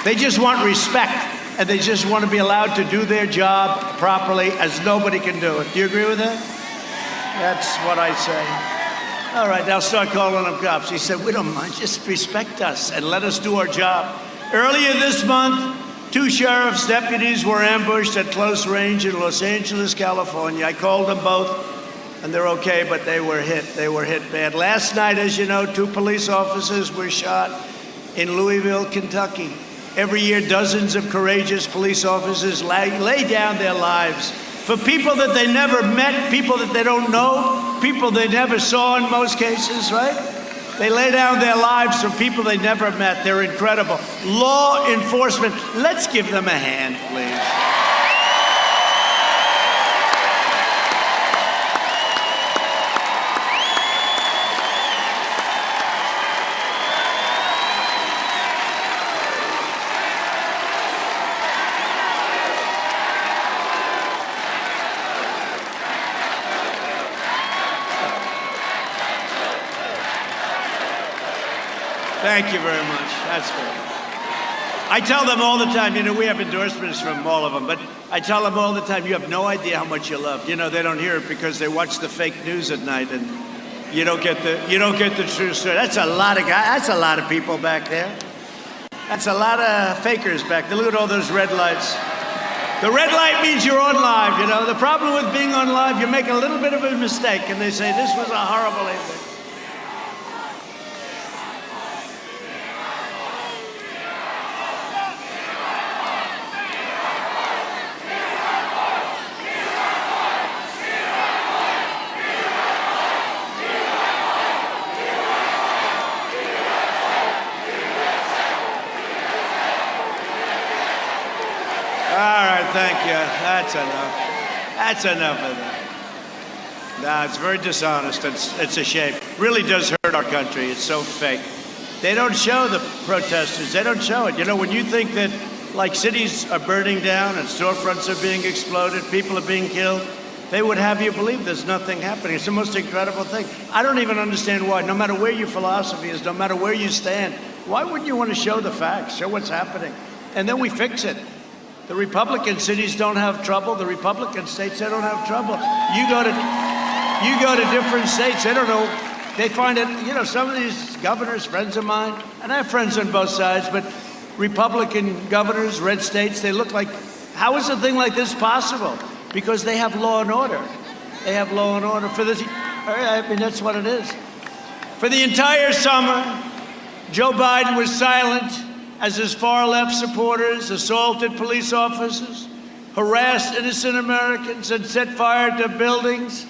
They just want respect, and they just want to be allowed to do their job properly, as nobody can do it. Do you agree with that? That's what I say. All right, now start calling them cops. He said, we don't mind, just respect us and let us do our job. Earlier this month, 2 sheriff's deputies were ambushed at close range in Los Angeles, California. I called them both, and they're okay, but they were hit. They were hit bad. Last night, as you know, 2 police officers were shot in Louisville, Kentucky. Every year, dozens of courageous police officers lay down their lives for people that they never met, people that they don't know, people they never saw in most cases, right? They lay down their lives for people they never met. They're incredible. Law enforcement, let's give them a hand, please. Thank you very much. That's good. I tell them all the time, we have endorsements from all of them, but I tell them all the time, you have no idea how much you love. They don't hear it because they watch the fake news at night, and you don't get the true story. That's a lot of guys. That's a lot of people back there. That's a lot of fakers back there. Look at all those red lights. The red light means you're on live. The problem with being on live, you make a little bit of a mistake, and they say this was a horrible evening. Thank you. That's enough. That's enough of that. No, it's very dishonest. It's a shame. It really does hurt our country. It's so fake. They don't show the protesters. They don't show it. When you think that, cities are burning down and storefronts are being exploded, people are being killed, they would have you believe there's nothing happening. It's the most incredible thing. I don't even understand why. No matter where your philosophy is, no matter where you stand, why wouldn't you want to show the facts, show what's happening? And then we fix it. The Republican cities don't have trouble. The Republican states, they don't have trouble. You go to different states, they don't know. They find it, some of these governors, friends of mine, and I have friends on both sides, but Republican governors, red states, they look like, how is a thing like this possible? Because they have law and order. They have law and order for this. That's what it is. For the entire summer, Joe Biden was silent as his far-left supporters assaulted police officers, harassed innocent Americans, and set fire to buildings.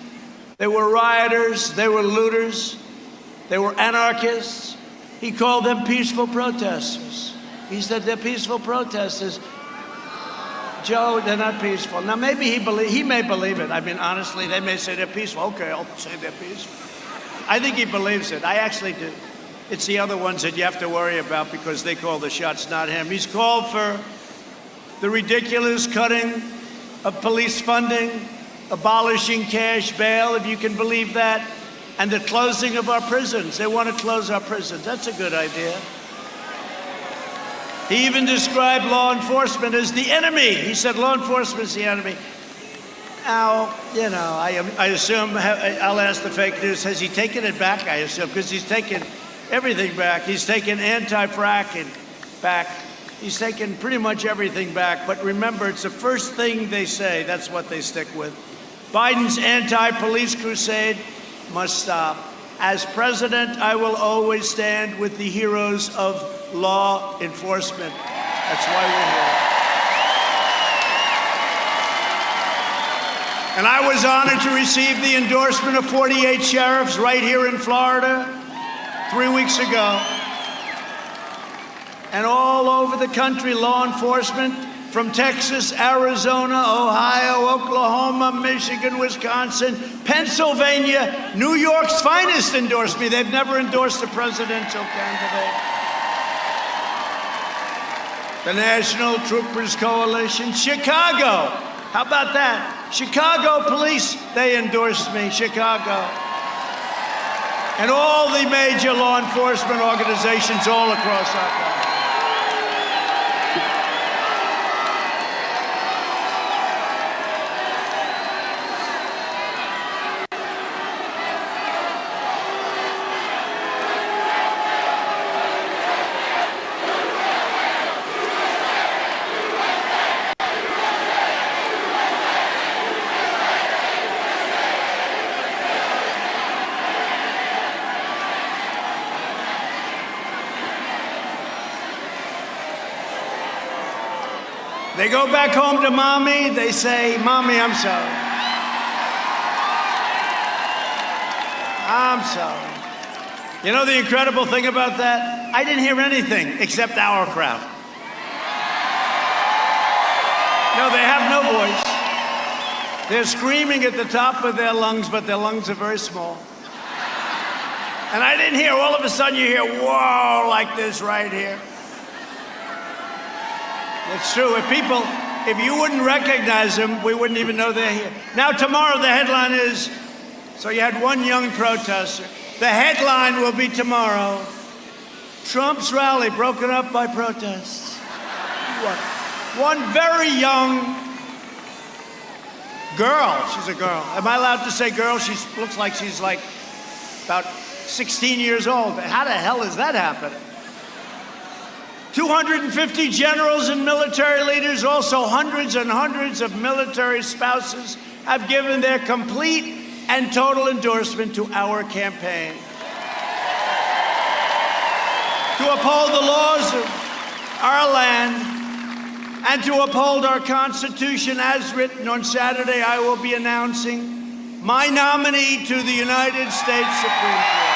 They were rioters, they were looters, they were anarchists. He called them peaceful protesters. He said they're peaceful protesters. Joe, they're not peaceful. Now, maybe he may believe it. Honestly, they may say they're peaceful. Okay, I'll say they're peaceful. I think he believes it. I actually do. It's the other ones that you have to worry about because they call the shots, not him. He's called for the ridiculous cutting of police funding, abolishing cash bail, if you can believe that, and the closing of our prisons. They want to close our prisons. That's a good idea. He even described law enforcement as the enemy. He said law enforcement is the enemy. Now, you know, I assume, I'll ask the fake news, has he taken it back, I assume, because he's taken everything back. He's taken anti-fracking back. He's taken pretty much everything back. But remember, it's the first thing they say. That's what they stick with. Biden's anti-police crusade must stop. As president, I will always stand with the heroes of law enforcement. That's why we're here. And I was honored to receive the endorsement of 48 sheriffs right here in Florida 3 weeks ago. And all over the country, law enforcement from Texas, Arizona, Ohio, Oklahoma, Michigan, Wisconsin, Pennsylvania, New York's finest endorsed me. They've never endorsed a presidential candidate. The National Troopers Coalition, Chicago. How about that? Chicago police, they endorsed me, Chicago. And all the major law enforcement organizations all across our country. They go back home to mommy, they say, Mommy, I'm sorry. I'm sorry. You know the incredible thing about that? I didn't hear anything except our crowd. No, they have no voice. They're screaming at the top of their lungs, but their lungs are very small. And I didn't hear, all of a sudden you hear, whoa, like this right here. It's true. If you wouldn't recognize them, we wouldn't even know they're here. Now, tomorrow, the headline is, so you had one young protester. The headline will be tomorrow, Trump's rally broken up by protests. One very young girl. She's a girl. Am I allowed to say girl? She looks like she's like about 16 years old. How the hell is that happening? 250 generals and military leaders, also hundreds and hundreds of military spouses, have given their complete and total endorsement to our campaign. To uphold the laws of our land and to uphold our Constitution as written. On Saturday, I will be announcing my nominee to the United States Supreme Court.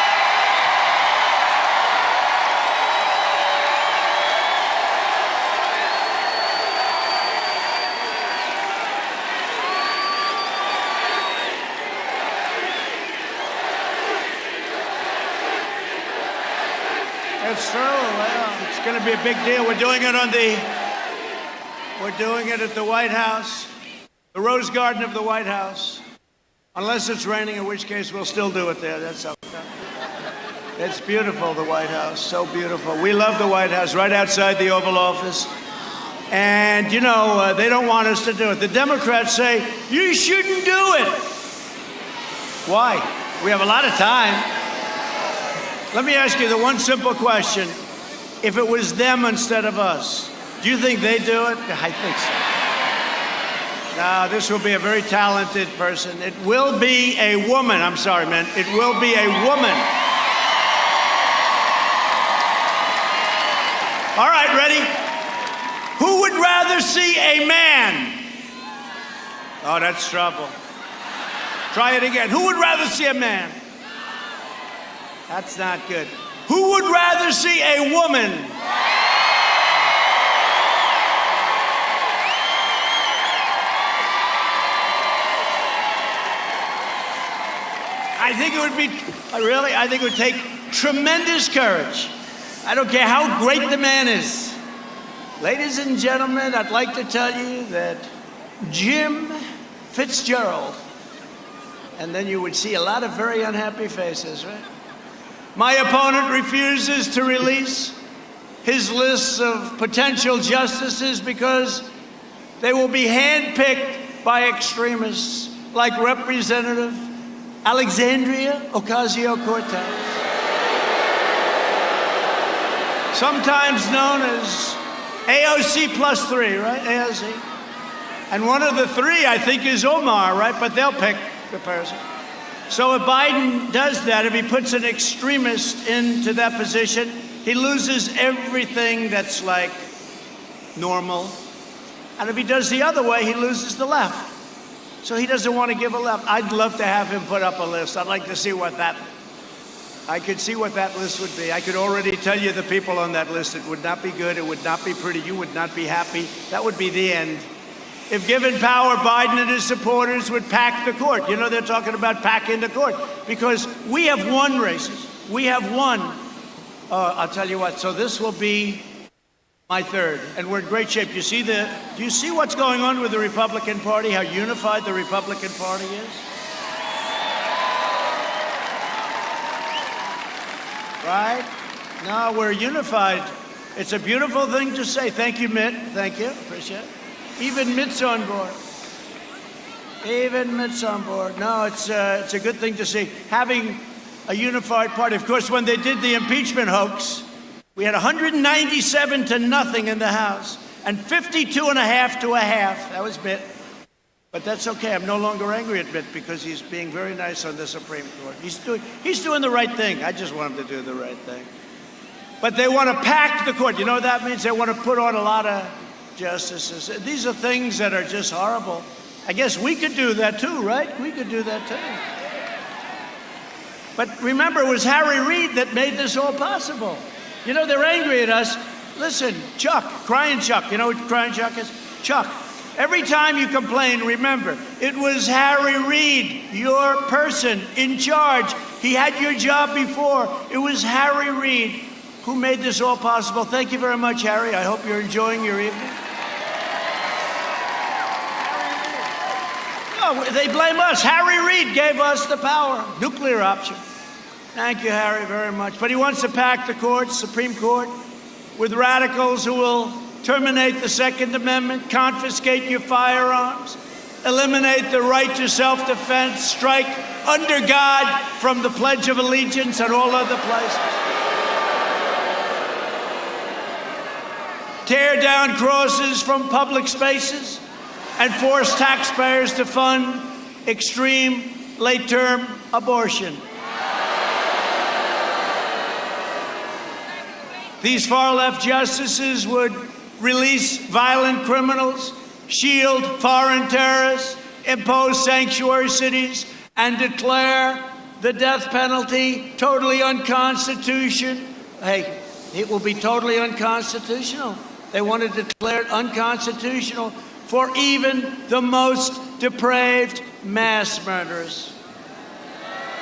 It's true. Well, it's going to be a big deal. We're doing it at the White House, the Rose Garden of the White House. Unless it's raining, in which case we'll still do it there. That's okay. It's beautiful, the White House. So beautiful. We love the White House, right outside the Oval Office. And, you know, they don't want us to do it. The Democrats say, you shouldn't do it. Why? We have a lot of time. Let me ask you the one simple question. If it was them instead of us, do you think they'd do it? I think so. Now, this will be a very talented person. It will be a woman. I'm sorry, man. It will be a woman. All right, ready? Who would rather see a man? Oh, that's trouble. Try it again. Who would rather see a man? That's not good. Who would rather see a woman? I think it would be, really, I think it would take tremendous courage. I don't care how great the man is. Ladies and gentlemen, I'd like to tell you that Jim Fitzgerald, and then you would see a lot of very unhappy faces, right? My opponent refuses to release his lists of potential justices because they will be handpicked by extremists like Representative Alexandria Ocasio-Cortez, sometimes known as AOC plus 3, right? AOC. And one of the 3, I think, is Omar, right? But they'll pick the person. So if Biden does that, if he puts an extremist into that position, he loses everything that's like normal. And if he does the other way, he loses the left. So he doesn't want to give a left. I'd love to have him put up a list. I'd like to see I could see what that list would be. I could already tell you the people on that list. It would not be good. It would not be pretty. You would not be happy. That would be the end. If given power, Biden and his supporters would pack the court. You know, they're talking about packing the court because we have won races. We have won. I'll tell you what. So this will be my 3rd, and we're in great shape. Do you see what's going on with the Republican Party? How unified the Republican Party is? Right? No, we're unified. It's a beautiful thing to say. Thank you, Mitt. Thank you. Appreciate it. Even Mitt's on board. Even Mitt's on board. No, it's a good thing to see. Having a unified party. Of course, when they did the impeachment hoax, we had 197 to nothing in the House and 52.5 to a half. That was Mitt. But that's okay. I'm no longer angry at Mitt because he's being very nice on the Supreme Court. He's doing the right thing. I just want him to do the right thing. But they want to pack the court. You know what that means? They want to put on a lot of justices. These are things that are just horrible. I guess we could do that too, right? We could do that too. But remember, it was Harry Reid that made this all possible. You know, they're angry at us. Listen, Chuck, Crying Chuck. You know what Crying Chuck is? Chuck. Every time you complain, remember, it was Harry Reid, your person in charge. He had your job before. It was Harry Reid who made this all possible. Thank you very much, Harry. I hope you're enjoying your evening. No, they blame us. Harry Reid gave us the power. Nuclear option. Thank you, Harry, very much. But he wants to pack the court, Supreme Court, with radicals who will terminate the Second Amendment, confiscate your firearms, eliminate the right to self-defense, strike under God from the Pledge of Allegiance and all other places. Tear down crosses from public spaces and force taxpayers to fund extreme late-term abortion. These far-left justices would release violent criminals, shield foreign terrorists, impose sanctuary cities, and declare the death penalty totally unconstitutional. Hey, it will be totally unconstitutional. They want to declare it unconstitutional for even the most depraved mass murderers.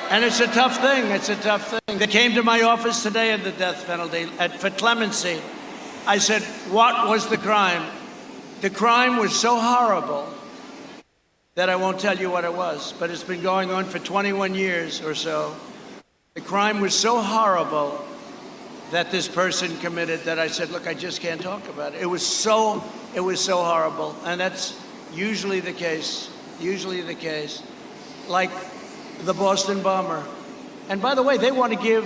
And it's a tough thing. It's a tough thing. They came to my office today at the death penalty for clemency. I said, what was the crime? The crime was so horrible that I won't tell you what it was, but it's been going on for 21 years or so. The crime was so horrible that this person committed that I said, look, I just can't talk about it. It was so horrible. And that's usually the case, like the Boston bomber. And by the way, they want to give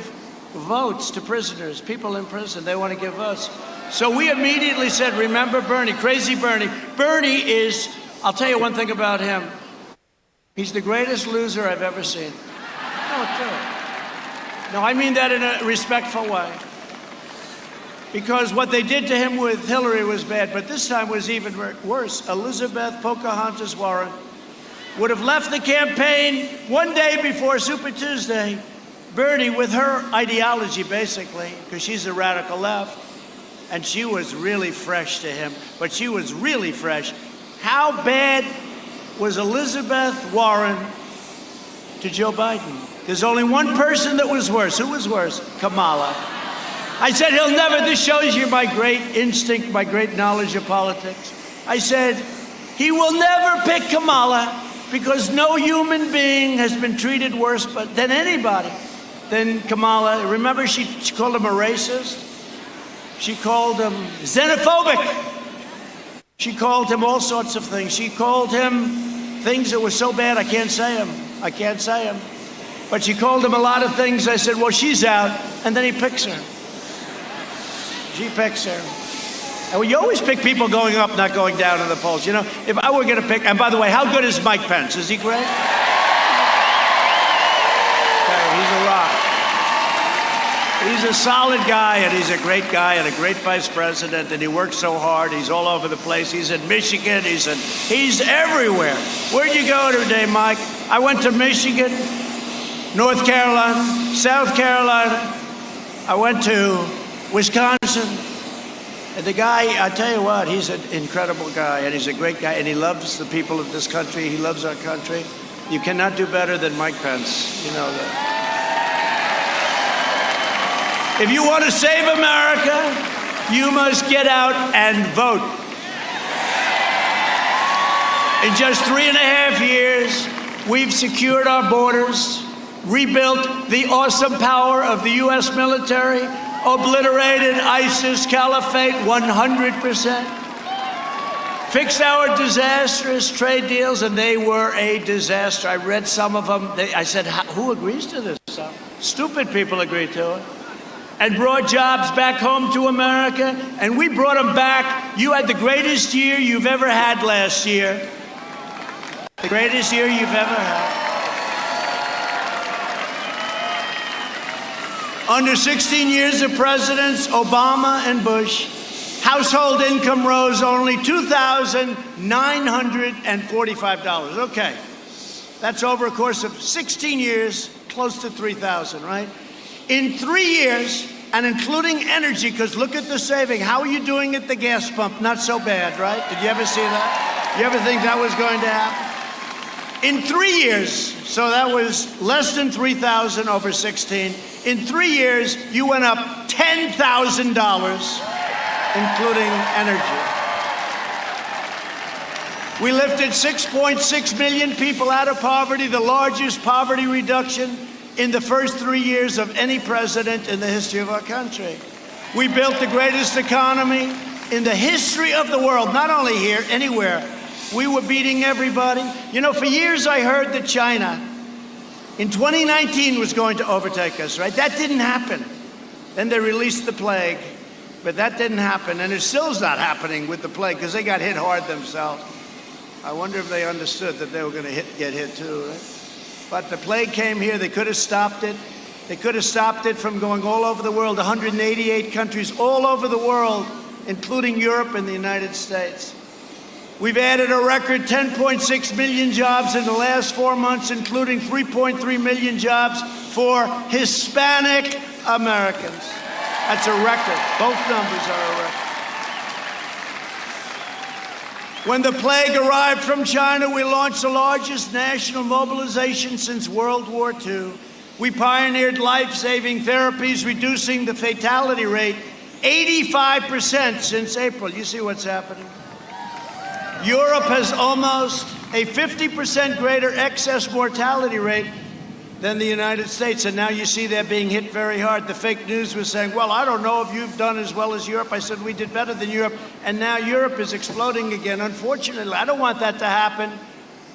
votes to prisoners, people in prison. They want to give votes. So we immediately said, remember Bernie, crazy Bernie. Bernie is, I'll tell you one thing about him. He's the greatest loser I've ever seen. No, I mean that in a respectful way. Because what they did to him with Hillary was bad, but this time was even worse. Elizabeth Pocahontas Warren would have left the campaign one day before Super Tuesday. Bernie, with her ideology, basically, because she's a radical left, and she was really fresh to him, but she was really fresh. How bad was Elizabeth Warren to Joe Biden? There's only one person that was worse. Who was worse? Kamala. I said, he'll never, this shows you my great instinct, my great knowledge of politics. I said, he will never pick Kamala because no human being has been treated worse than anybody than Kamala. Remember, she called him a racist? She called him xenophobic. She called him all sorts of things. She called him things that were so bad I can't say them. I can't say them. But she called him a lot of things. I said, well, she's out. And then he picks her. She picks her. And well, you always pick people going up, not going down in the polls. You know, if I were going to pick, and by the way, how good is Mike Pence? Is he great? Okay, he's a rock. He's a solid guy, and he's a great guy, and a great vice president, and he works so hard. He's all over the place. He's in Michigan. He's everywhere. Where'd you go today, Mike? I went to Michigan, North Carolina, South Carolina. I went to Wisconsin. And the guy, I tell you what, he's an incredible guy, and he's a great guy, and he loves the people of this country. He loves our country. You cannot do better than Mike Pence. You know that. If you want to save America, you must get out and vote. In just 3.5 years, we've secured our borders, rebuilt the awesome power of the U.S. military, obliterated ISIS caliphate 100%, fixed our disastrous trade deals, and they were a disaster. I read some of them. I said, who agrees to this stuff? Stupid people agree to it. And brought jobs back home to America, and we brought them back. You had the greatest year you've ever had last year. The greatest year you've ever had. Under 16 years of presidents, Obama and Bush, household income rose only $2,945. Okay, that's over a course of 16 years, close to $3,000, right? In 3 years, and including energy, because look at the saving. How are you doing at the gas pump? Not so bad, right? Did you ever see that? You ever think that was going to happen? In 3 years, so that was less than 3,000 over 16. In 3 years, you went up $10,000, including energy. We lifted 6.6 million people out of poverty, the largest poverty reduction in the first 3 years of any president in the history of our country. We built the greatest economy in the history of the world, not only here, anywhere. We were beating everybody. You know, for years I heard that China in 2019 was going to overtake us, right? That didn't happen. Then they released the plague, but that didn't happen, and it still is not happening with the plague because they got hit hard themselves. I wonder if they understood that they were going to get hit too, right? But the plague came here. They could have stopped it. They could have stopped it from going all over the world, 188 countries all over the world, including Europe and the United States. We've added a record 10.6 million jobs in the last 4 months, including 3.3 million jobs for Hispanic Americans. That's a record. Both numbers are a record. When the plague arrived from China, we launched the largest national mobilization since World War II. We pioneered life-saving therapies, reducing the fatality rate 85% since April. You see what's happening? Europe has almost a 50% greater excess mortality rate than the United States, and now you see they're being hit very hard. The fake news was saying, well, I don't know if you've done as well as Europe. I said, we did better than Europe, and now Europe is exploding again. Unfortunately, I don't want that to happen,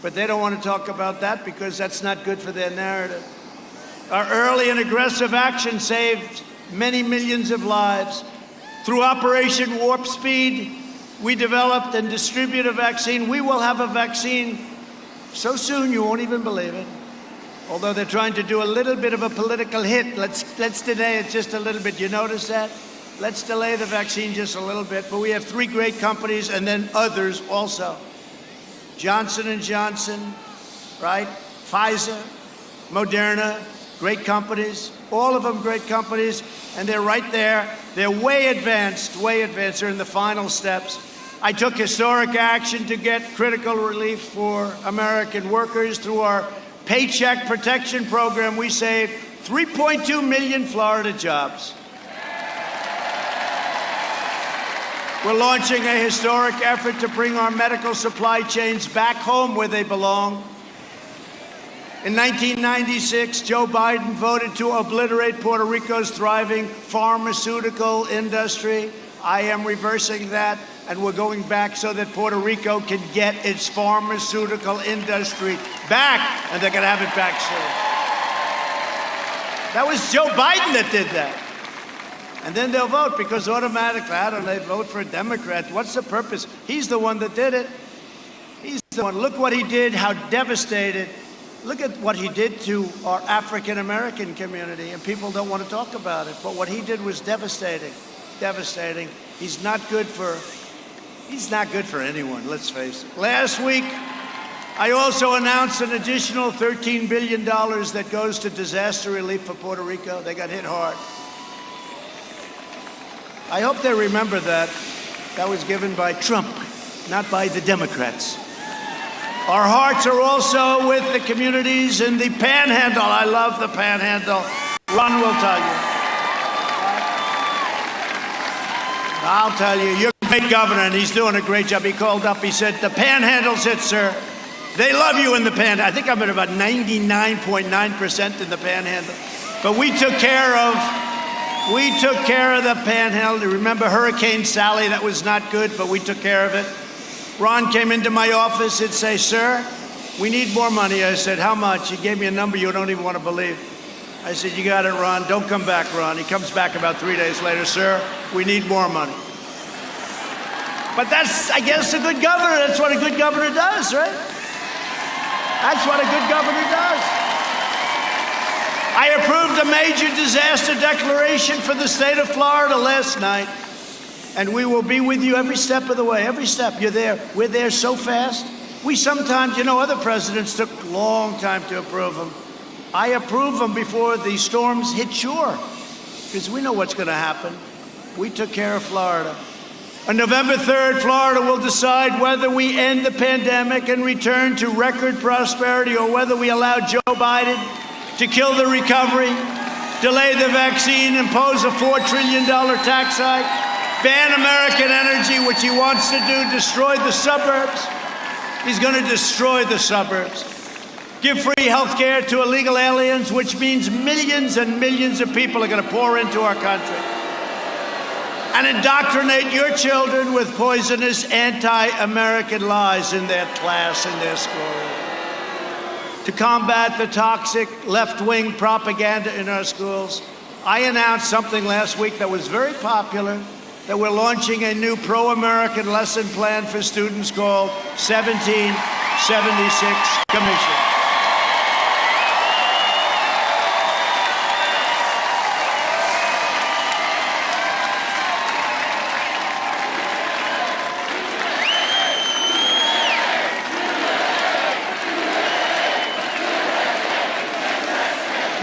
but they don't want to talk about that because that's not good for their narrative. Our early and aggressive action saved many millions of lives. Through Operation Warp Speed, we developed and distribute a vaccine. We will have a vaccine so soon you won't even believe it. Although they're trying to do a little bit of a political hit. Let's delay it just a little bit. You notice that? Let's delay the vaccine just a little bit. But we have 3 great companies and then others also. Johnson & Johnson, right? Pfizer, Moderna, great companies. All of them great companies. And they're right there. They're way advanced. They're in the final steps. I took historic action to get critical relief for American workers through our Paycheck Protection Program. We saved 3.2 million Florida jobs. We're launching a historic effort to bring our medical supply chains back home where they belong. In 1996, Joe Biden voted to obliterate Puerto Rico's thriving pharmaceutical industry. I am reversing that, and we're going back so that Puerto Rico can get its pharmaceutical industry back, and they're going to have it back soon. That was Joe Biden that did that. And then they'll vote, because automatically, I don't know, they vote for a Democrat. What's the purpose? He's the one that did it. He's the one. Look what he did, how devastated. Look at what he did to our African-American community, and people don't want to talk about it. But what he did was devastating, devastating. He's not good for anyone, let's face it. Last week, I also announced an additional $13 billion that goes to disaster relief for Puerto Rico. They got hit hard. I hope they remember that. That was given by Trump, not by the Democrats. Our hearts are also with the communities in the Panhandle. I love the Panhandle. Ron will tell you. I'll tell you, you're a great governor, and he's doing a great job. He called up, he said, the Panhandle said, sir, they love you in the Panhandle. I think I'm at about 99.9% in the Panhandle. But we took care of the Panhandle. Remember Hurricane Sally? That was not good, but we took care of it. Ron came into my office and say, sir, we need more money. I said, how much? He gave me a number you don't even want to believe. I said, you got it, Ron. Don't come back, Ron. He comes back about 3 days later, sir, we need more money. But that's, I guess, a good governor. That's what a good governor does, right? That's what a good governor does. I approved a major disaster declaration for the state of Florida last night. And we will be with you every step of the way, every step. You're there. We're there so fast. We sometimes, other presidents took a long time to approve them. I approve them before the storms hit shore, because we know what's going to happen. We took care of Florida. On November 3rd, Florida will decide whether we end the pandemic and return to record prosperity, or whether we allow Joe Biden to kill the recovery, delay the vaccine, impose a $4 trillion tax hike, ban American energy, which he wants to do, destroy the suburbs. He's going to destroy the suburbs. Give free health care to illegal aliens, which means millions and millions of people are going to pour into our country. And indoctrinate your children with poisonous anti-American lies in their class, in their school. To combat the toxic left-wing propaganda in our schools, I announced something last week that was very popular, that we're launching a new pro-American lesson plan for students called 1776 Commission.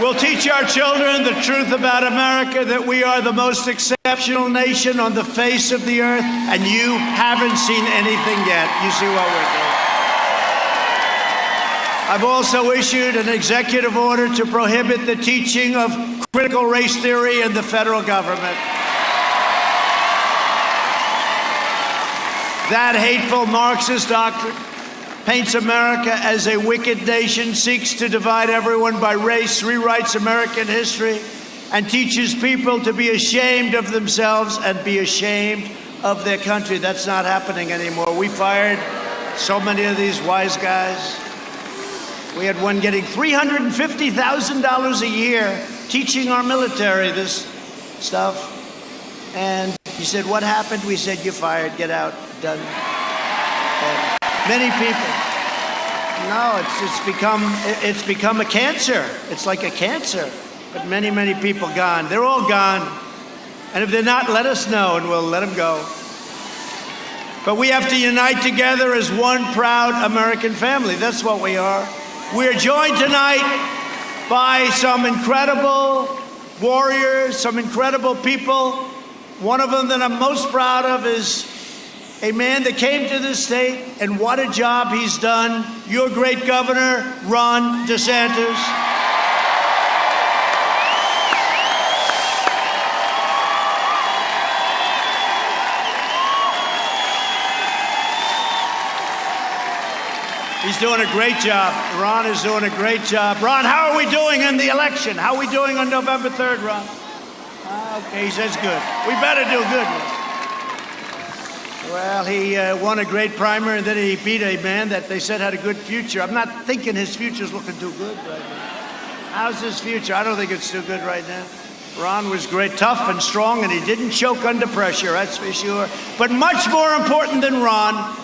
We'll teach our children the truth about America, that we are the most exceptional nation on the face of the earth, and you haven't seen anything yet. You see what we're doing. I've also issued an executive order to prohibit the teaching of critical race theory in the federal government. That hateful Marxist doctrine paints America as a wicked nation, seeks to divide everyone by race, rewrites American history, and teaches people to be ashamed of themselves and be ashamed of their country. That's not happening anymore. We fired so many of these wise guys. We had one getting $350,000 a year teaching our military this stuff. And he said, what happened? We said, you're fired, get out, done. And many people. No, it's become a cancer. It's like a cancer. But many, many people gone. They're all gone. And if they're not, let us know and we'll let them go. But we have to unite together as one proud American family. That's what we are. We're joined tonight by some incredible warriors, some incredible people. One of them that I'm most proud of is a man that came to this state, and what a job he's done. Your great governor, Ron DeSantis. He's doing a great job. Ron is doing a great job. Ron, how are we doing in the election? How are we doing on November 3rd, Ron? Okay, he says good. We better do good. Well, he won a great primer, and then he beat a man that they said had a good future. I'm not thinking his future's looking too good right now. How's his future? I don't think it's too good right now. Ron was great, tough and strong, and he didn't choke under pressure, that's for sure. But much more important than Ron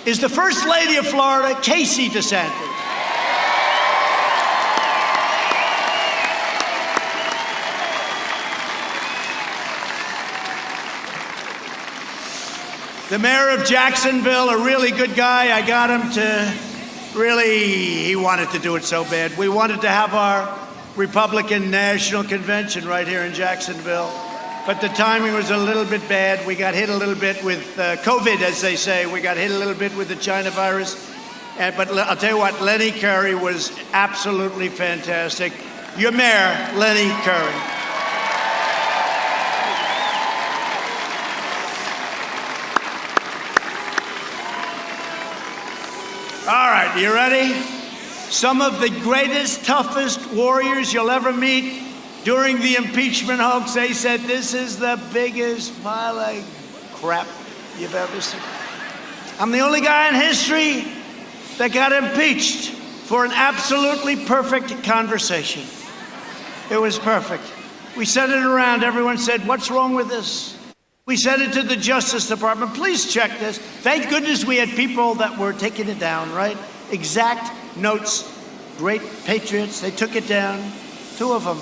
is the First Lady of Florida, Casey DeSantis. The mayor of Jacksonville, a really good guy. I got him to he wanted to do it so bad. We wanted to have our Republican National Convention right here in Jacksonville, but the timing was a little bit bad. We got hit a little bit with COVID, as they say. We got hit a little bit with the China virus. But I'll tell you what, Lenny Curry was absolutely fantastic. Your mayor, Lenny Curry. All right, you ready? Some of the greatest, toughest warriors you'll ever meet during the impeachment hoax, they said this is the biggest pile of crap you've ever seen. I'm the only guy in history that got impeached for an absolutely perfect conversation. It was perfect. We sent it around. Everyone said, what's wrong with this? We sent it to the Justice Department. Please check this. Thank goodness we had people that were taking it down, right? Exact notes. Great patriots. They took it down, 2 of them,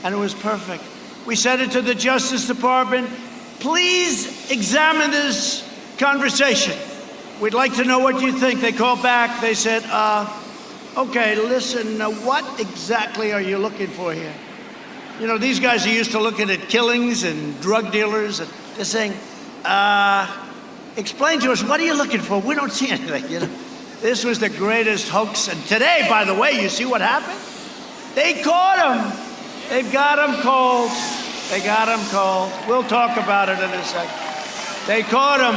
and it was perfect. We sent it to the Justice Department. Please examine this conversation. We'd like to know what you think. They called back. They said, okay, listen, what exactly are you looking for here? You know, these guys are used to looking at killings and drug dealers, and they're saying, explain to us, what are you looking for? We don't see anything, you know. This was the greatest hoax. And today, by the way, you see what happened? They caught him. They've got him cold. They got him cold. We'll talk about it in a second. They caught him.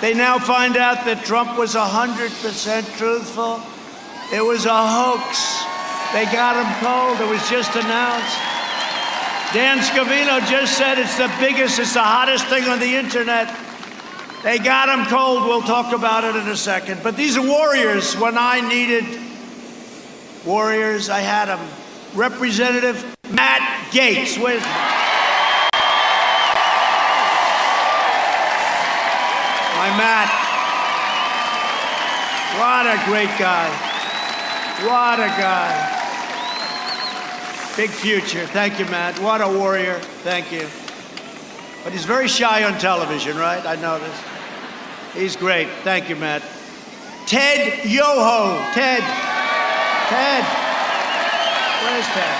They now find out that Trump was 100% truthful. It was a hoax. They got him cold. It was just announced. Dan Scavino just said it's the biggest, it's the hottest thing on the internet. They got him cold. We'll talk about it in a second. But these are warriors. When I needed warriors, I had them. Representative Matt Gaetz. Where's my Matt? What a great guy. What a guy. Big future. Thank you, Matt. What a warrior. Thank you. But he's very shy on television, right? I noticed. He's great. Thank you, Matt. Ted Yoho. Ted. Ted. Where's Ted?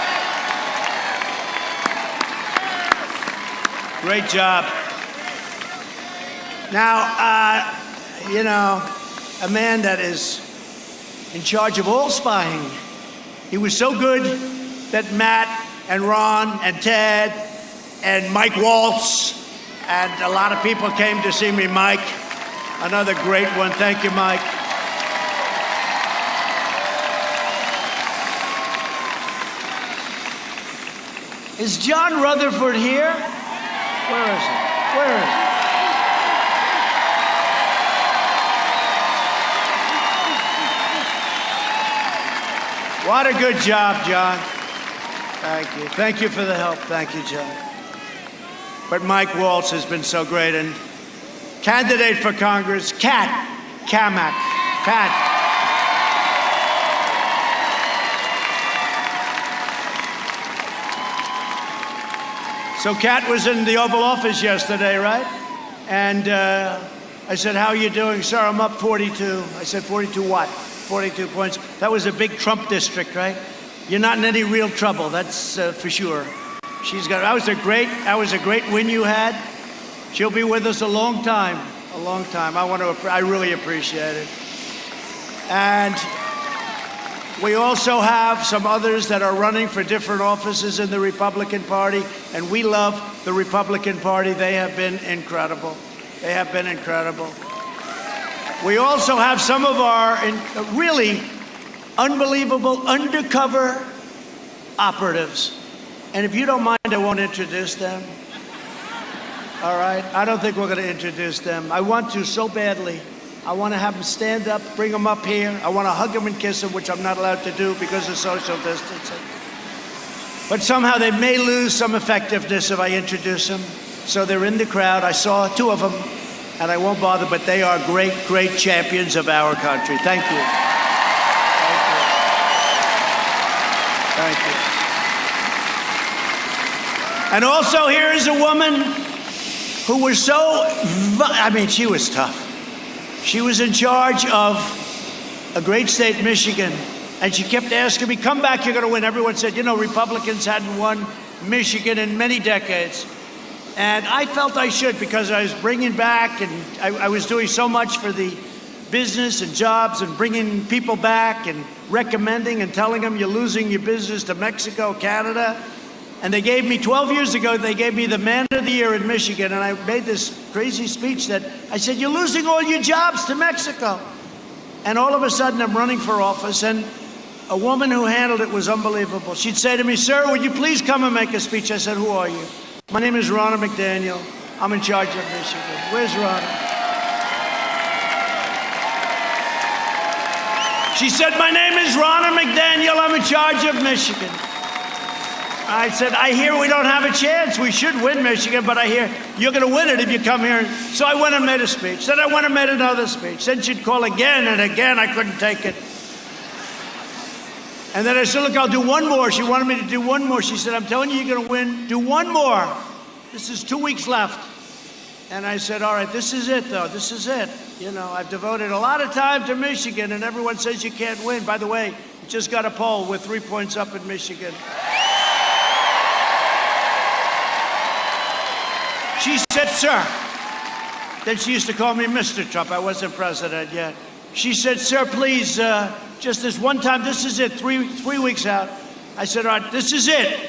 Great job. Now, you know, a man that is in charge of all spying. He was so good that Matt and Ron and Ted and Mike Waltz and a lot of people came to see me. Mike, another great one. Thank you, Mike. Is John Rutherford here? Where is he? Where is he? What a good job, John. Thank you. Thank you for the help. Thank you, John. But Mike Waltz has been so great. And candidate for Congress, Kat Kamak. Kat. So Kat was in the Oval Office yesterday, right? And I said, how are you doing? Sir, I'm up 42. I said, 42 what? 42 points. That was a big Trump district, right? You're not in any real trouble, that's for sure. She's got. That was a great win you had. She'll be with us a long time, a long time. I really appreciate it. And we also have some others that are running for different offices in the Republican Party, and we love the Republican Party. They have been incredible. They have been incredible. We also have some of our really unbelievable undercover operatives. And if you don't mind, I won't introduce them. All right? I don't think we're going to introduce them. I want to so badly. I want to have them stand up, bring them up here. I want to hug them and kiss them, which I'm not allowed to do because of social distancing. But somehow they may lose some effectiveness if I introduce them. So they're in the crowd. I saw two of them, and I won't bother, but they are great, great champions of our country. Thank you. Thank you. And also here is a woman who was she was tough. She was in charge of a great state, Michigan, and she kept asking me, come back, you're going to win. Everyone said, Republicans hadn't won Michigan in many decades. And I felt I should because I was bringing back and I was doing so much for the business and jobs and bringing people back and recommending and telling them you're losing your business to Mexico, Canada. And they gave me, 12 years ago, they gave me the Man of the Year in Michigan. And I made this crazy speech that I said, you're losing all your jobs to Mexico. And all of a sudden, I'm running for office. And a woman who handled it was unbelievable. She'd say to me, sir, would you please come and make a speech? I said, who are you? My name is Ronna McDaniel. I'm in charge of Michigan. Where's Ronna? She said, my name is Ronna McDaniel. I'm in charge of Michigan. I said, I hear we don't have a chance. We should win Michigan, but I hear you're going to win it if you come here. So I went and made a speech. Then I went and made another speech. Then she'd call again and again. I couldn't take it. And then I said, look, I'll do one more. She wanted me to do one more. She said, I'm telling you, you're going to win. Do one more. This is 2 weeks left. And I said, all right, this is it, though. This is it. I've devoted a lot of time to Michigan, and everyone says you can't win. By the way, we just got a poll with 3 points up in Michigan. She said, sir. Then she used to call me Mr. Trump. I wasn't president yet. She said, sir, please, just this one time, this is it, three weeks out. I said, all right, this is it.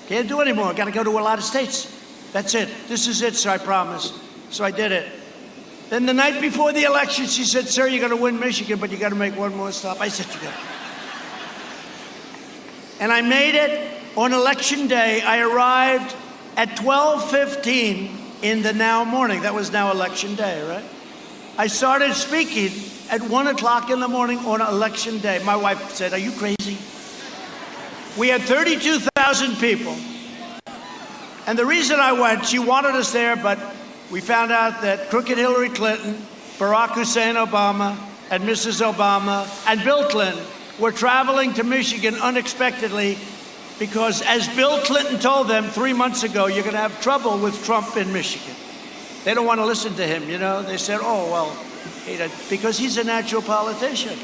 Can't do anymore. Got to go to a lot of states. That's it. This is it, sir, I promise. So I did it. Then the night before the election, she said, sir, you're going to win Michigan, but you got to make one more stop. I said, you got to. And I made it on election day. I arrived at 12:15 in the now morning. That was now election day, right? I started speaking at 1 o'clock in the morning on election day. My wife said, are you crazy? We had 32,000 people. And the reason I went, she wanted us there, but we found out that crooked Hillary Clinton, Barack Hussein Obama, and Mrs. Obama, and Bill Clinton were traveling to Michigan unexpectedly because, as Bill Clinton told them 3 months ago, you're going to have trouble with Trump in Michigan. They don't want to listen to him, They said, oh, well, because he's a natural politician.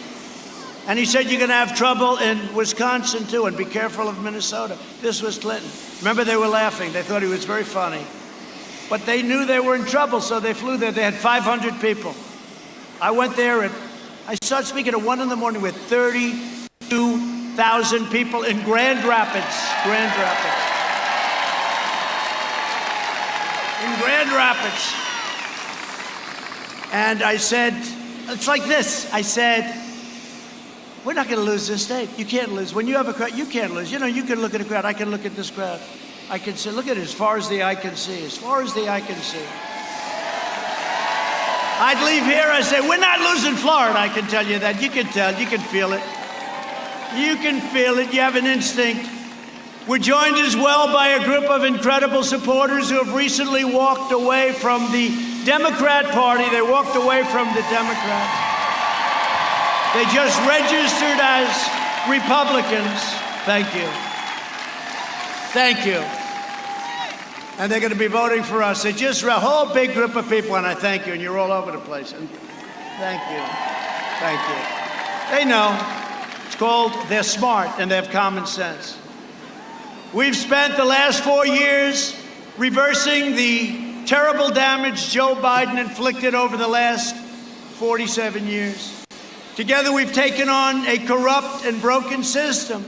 And he said, you're going to have trouble in Wisconsin, too, and be careful of Minnesota. This was Clinton. Remember, they were laughing. They thought he was very funny. But they knew they were in trouble, so they flew there. They had 500 people. I went there, and I started speaking at 1 in the morning with 32,000 people in Grand Rapids. Grand Rapids. In Grand Rapids. And I said, it's like this. I said, we're not going to lose this state. You can't lose. When you have a crowd, you can't lose. You can look at a crowd. I can look at this crowd. I can say, look at it as far as the eye can see. As far as the eye can see. I'd leave here, I say, we're not losing Florida. I can tell you that. You can tell. You can feel it. You can feel it. You have an instinct. We're joined as well by a group of incredible supporters who have recently walked away from the Democrat Party. They walked away from the Democrats. They just registered as Republicans. Thank you. Thank you. And they're going to be voting for us. They just a whole big group of people, and I thank you. And you're all over the place. And thank you. Thank you. They know. It's called, they're smart, and they have common sense. We've spent the last 4 years reversing the terrible damage Joe Biden inflicted over the last 47 years. Together, we've taken on a corrupt and broken system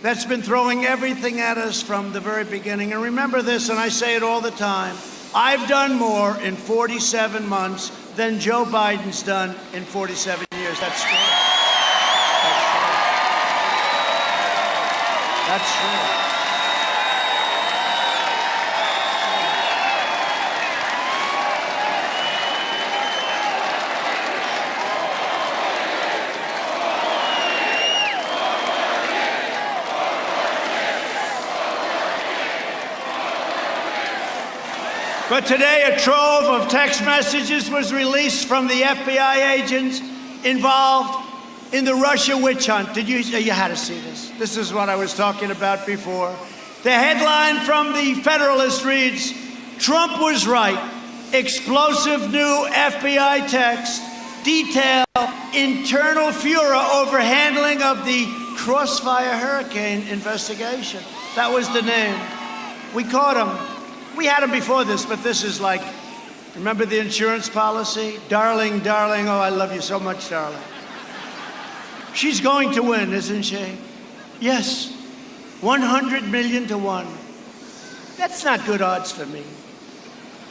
that's been throwing everything at us from the very beginning. And remember this, and I say it all the time, I've done more in 47 months than Joe Biden's done in 47 years. That's true. That's true. That's true. But today, a trove of text messages was released from the FBI agents involved in the Russia witch hunt. You had to see this. This is what I was talking about before. The headline from the Federalist reads, "Trump was right. Explosive new FBI text detail internal furor over handling of the Crossfire Hurricane investigation." That was the name. We caught him. We had him before this, but this is like, remember the insurance policy? Darling, darling, oh, I love you so much, darling. She's going to win, isn't she? Yes, 100 million to 1. That's not good odds for me.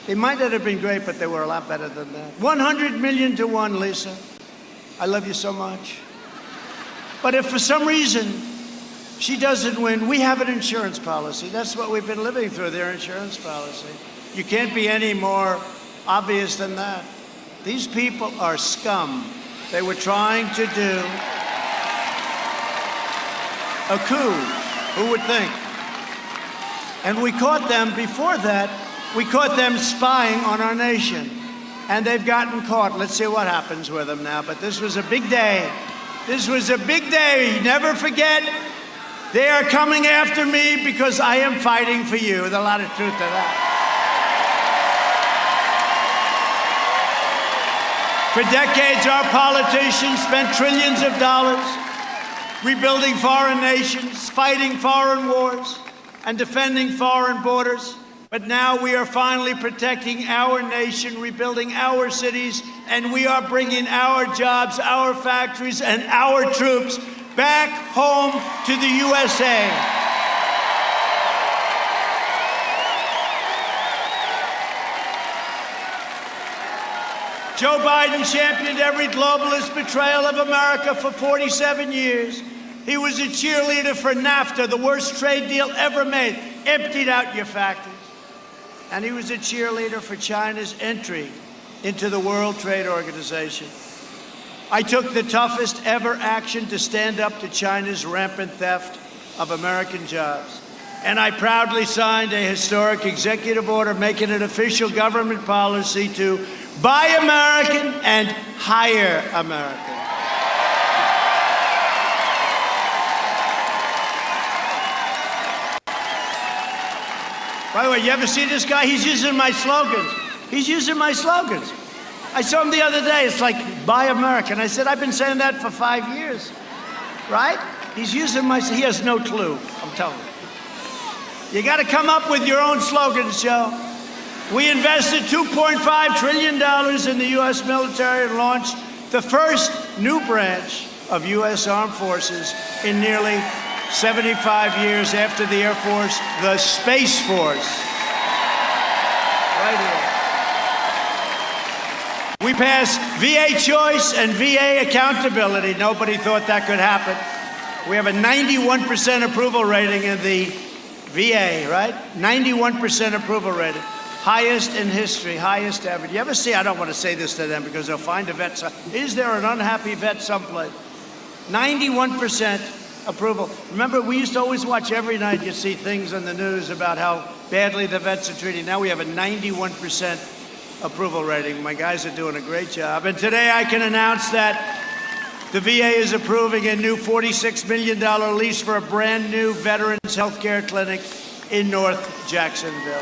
They might not have been great, but they were a lot better than that. 100 million to 1, Lisa. I love you so much. But if for some reason she doesn't win, we have an insurance policy. That's what we've been living through, their insurance policy. You can't be any more obvious than that. These people are scum. They were trying to do a coup. Who would think? And we caught them before that. We caught them spying on our nation. And they've gotten caught. Let's see what happens with them now. But this was a big day. This was a big day. Never forget, they are coming after me because I am fighting for you. There's a lot of truth to that. For decades, our politicians spent trillions of dollars rebuilding foreign nations, fighting foreign wars, and defending foreign borders. But now we are finally protecting our nation, rebuilding our cities, and we are bringing our jobs, our factories, and our troops back home to the USA. Joe Biden championed every globalist betrayal of America for 47 years. He was a cheerleader for NAFTA, the worst trade deal ever made. Emptied out your factories. And he was a cheerleader for China's entry into the World Trade Organization. I took the toughest ever action to stand up to China's rampant theft of American jobs. And I proudly signed a historic executive order making it official government policy to buy American and hire American. By the way, you ever see this guy? He's using my slogans. He's using my slogans. I saw him the other day. It's like, buy American. I said, I've been saying that for 5 years, right? He's using my, he has no clue, I'm telling you. You got to come up with your own slogans, Joe. We invested $2.5 trillion in the U.S. military and launched the first new branch of U.S. Armed Forces in nearly 75 years after the Air Force, the Space Force. Right here. We passed VA choice and VA accountability. Nobody thought that could happen. We have a 91% approval rating in the VA, right? 91% approval rating. Highest in history, highest ever. You ever see, I don't want to say this to them because they'll find a vet. Is there an unhappy vet someplace? 91% approval. Remember, we used to always watch every night, you see things on the news about how badly the vets are treated. Now we have a 91% approval rating. My guys are doing a great job. And today I can announce that the VA is approving a new $46 million lease for a brand new veterans health care clinic in North Jacksonville.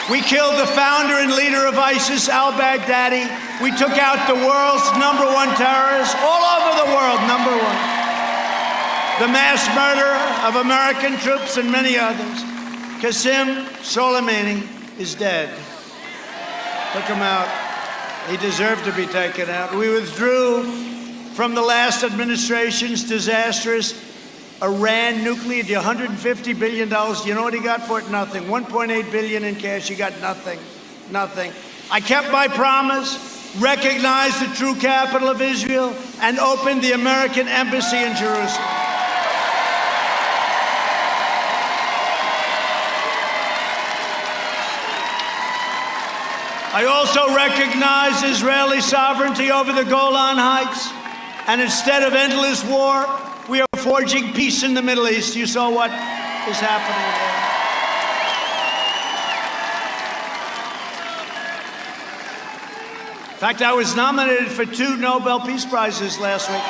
We killed the founder and leader of ISIS, al-Baghdadi. We took out the world's #1 terrorist, all over the world, #1. The mass murder of American troops and many others. Qasem Soleimani is dead. Took him out. He deserved to be taken out. We withdrew from the last administration's disastrous Iran nuclear deal, $150 billion. You know what he got for it? Nothing. $1.8 billion in cash. He got nothing. Nothing. I kept my promise, recognized the true capital of Israel, and opened the American embassy in Jerusalem. I also recognized Israeli sovereignty over the Golan Heights And instead of endless war, we are forging peace in the Middle East. You saw what is happening there. In fact, I was nominated for 2 Nobel Peace Prizes last week.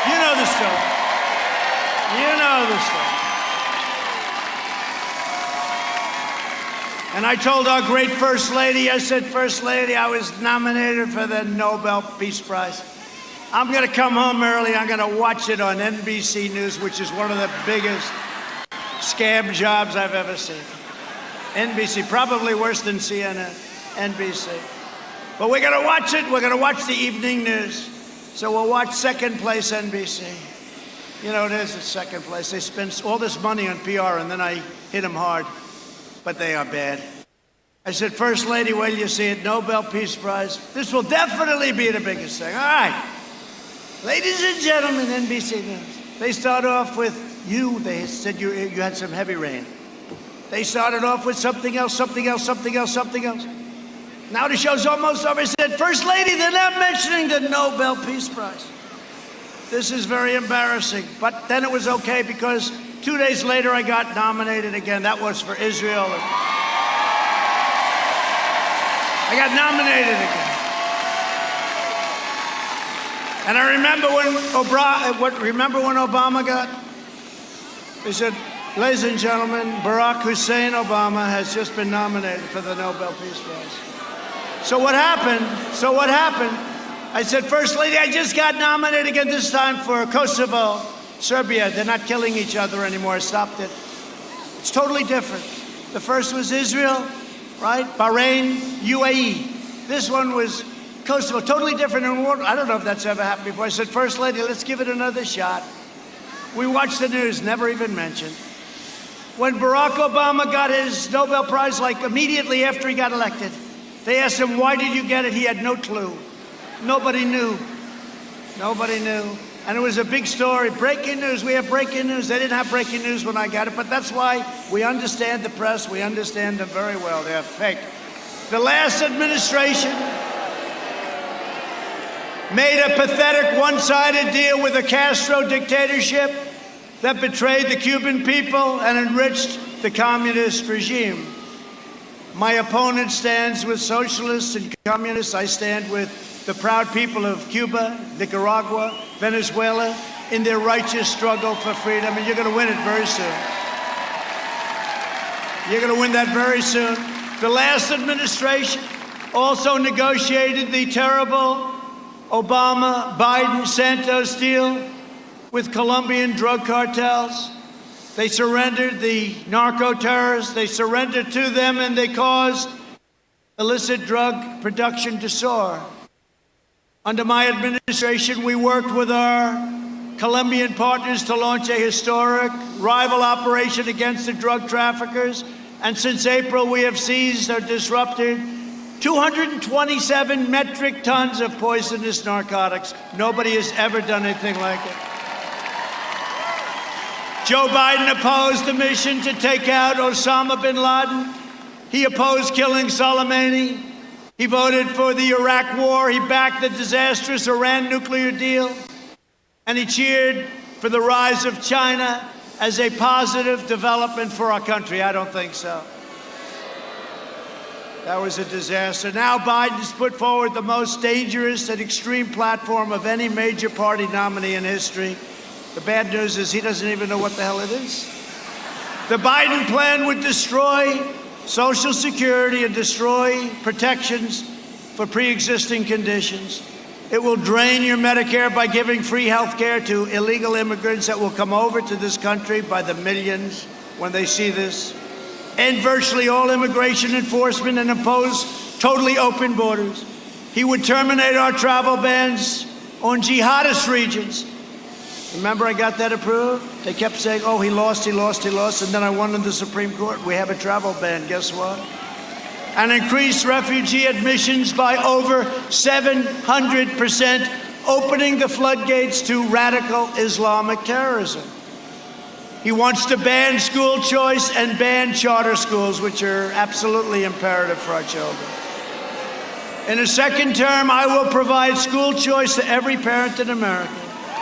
You know the story. You know the story. And I told our great First Lady, I said, First Lady, I was nominated for the Nobel Peace Prize. I'm going to come home early. I'm going to watch it on NBC News, which is one of the biggest scam jobs I've ever seen. NBC, probably worse than CNN, NBC. But we're going to watch it. We're going to watch the evening news. So we'll watch second place NBC. You know, it is at second place. They spend all this money on PR, and then I hit them hard. But they are bad. I said, First Lady, wait till you see it, Nobel Peace Prize. This will definitely be the biggest thing. All right. Ladies and gentlemen, NBC News. They start off with you. They said you had some heavy rain. They started off with something else, something else, something else, something else. Now the show's almost over. I said, First Lady, they're not mentioning the Nobel Peace Prize. This is very embarrassing. But then it was okay because 2 days later I got nominated again. That was for Israel. I got nominated again. And I remember when Obama got, they said, ladies and gentlemen, Barack Hussein Obama has just been nominated for the Nobel Peace Prize. So what happened? I said, First Lady, I just got nominated again, this time for Kosovo, Serbia. They're not killing each other anymore. I stopped it. It's totally different. The first was Israel, right? Bahrain, UAE. This one was Kosovo, totally different. I don't know if that's ever happened before. I said, First Lady, let's give it another shot. We watched the news, never even mentioned. When Barack Obama got his Nobel Prize, like immediately after he got elected, they asked him, why did you get it? He had no clue. Nobody knew. Nobody knew. And it was a big story. Breaking news. We have breaking news. They didn't have breaking news when I got it, but that's why we understand the press. We understand them very well. They're fake. The last administration made a pathetic one-sided deal with a Castro dictatorship that betrayed the Cuban people and enriched the communist regime. My opponent stands with socialists and communists. I stand with the proud people of Cuba, Nicaragua, Venezuela, in their righteous struggle for freedom, and you're going to win it very soon. You're going to win that very soon. The last administration also negotiated the terrible Obama-Biden-Santos deal with Colombian drug cartels. They surrendered the narco-terrorists. They surrendered to them, and they caused illicit drug production to soar. Under my administration, we worked with our Colombian partners to launch a historic rival operation against the drug traffickers. And since April, we have seized or disrupted 227 metric tons of poisonous narcotics. Nobody has ever done anything like it. Joe Biden opposed the mission to take out Osama bin Laden. He opposed killing Soleimani. He voted for the Iraq war. He backed the disastrous Iran nuclear deal. And he cheered for the rise of China as a positive development for our country. I don't think so. That was a disaster. Now Biden's put forward the most dangerous and extreme platform of any major party nominee in history. The bad news is he doesn't even know what the hell it is. The Biden plan would destroy Social Security and destroy protections for pre-existing conditions. It will drain your Medicare by giving free health care to illegal immigrants that will come over to this country by the millions when they see this. End virtually all immigration enforcement and impose totally open borders. He would terminate our travel bans on jihadist regions. Remember I got that approved? They kept saying, oh, he lost, and then I won in the Supreme Court. We have a travel ban, guess what? And increased refugee admissions by over 700%, opening the floodgates to radical Islamic terrorism. He wants to ban school choice and ban charter schools, which are absolutely imperative for our children. In a second term, I will provide school choice to every parent in America.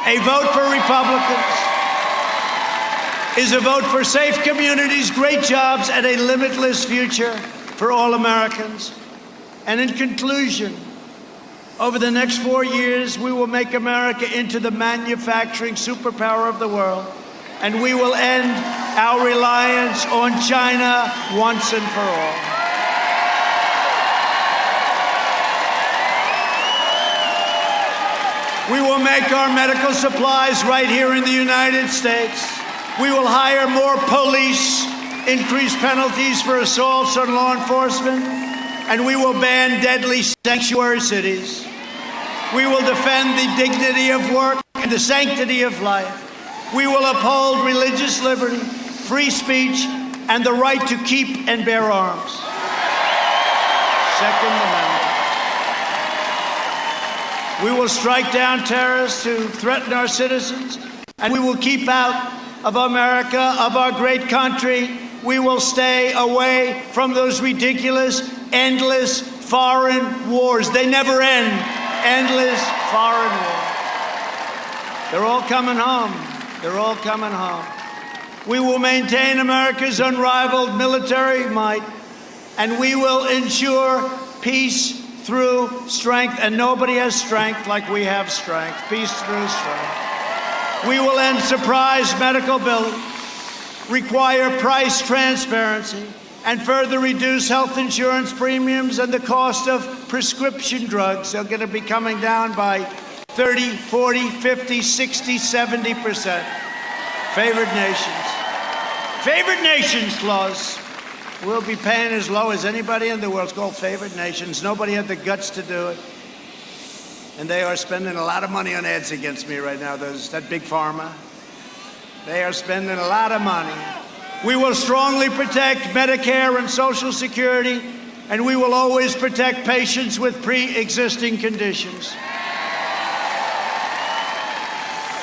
A vote for Republicans is a vote for safe communities, great jobs, and a limitless future for all Americans. And in conclusion, over the next 4 years, we will make America into the manufacturing superpower of the world, and we will end our reliance on China once and for all. We will make our medical supplies right here in the United States. We will hire more police, increase penalties for assaults on law enforcement, and we will ban deadly sanctuary cities. We will defend the dignity of work and the sanctity of life. We will uphold religious liberty, free speech, and the right to keep and bear arms. Second Amendment. We will strike down terrorists who threaten our citizens, and we will keep out of America, of our great country. We will stay away from those ridiculous, endless foreign wars. They never end. Endless foreign wars. They're all coming home. They're all coming home. We will maintain America's unrivaled military might, and we will ensure peace through strength, and nobody has strength like we have strength. Peace through strength. We will end surprise medical billing, require price transparency, and further reduce health insurance premiums and the cost of prescription drugs. They're going to be coming down by 30, 40, 50, 60, 70%. Favored nations. Favored nations clause. We'll be paying as low as anybody in the world. It's called favored nations. Nobody had the guts to do it. And they are spending a lot of money on ads against me right now, that big pharma. They are spending a lot of money. We will strongly protect Medicare and Social Security, and we will always protect patients with pre-existing conditions.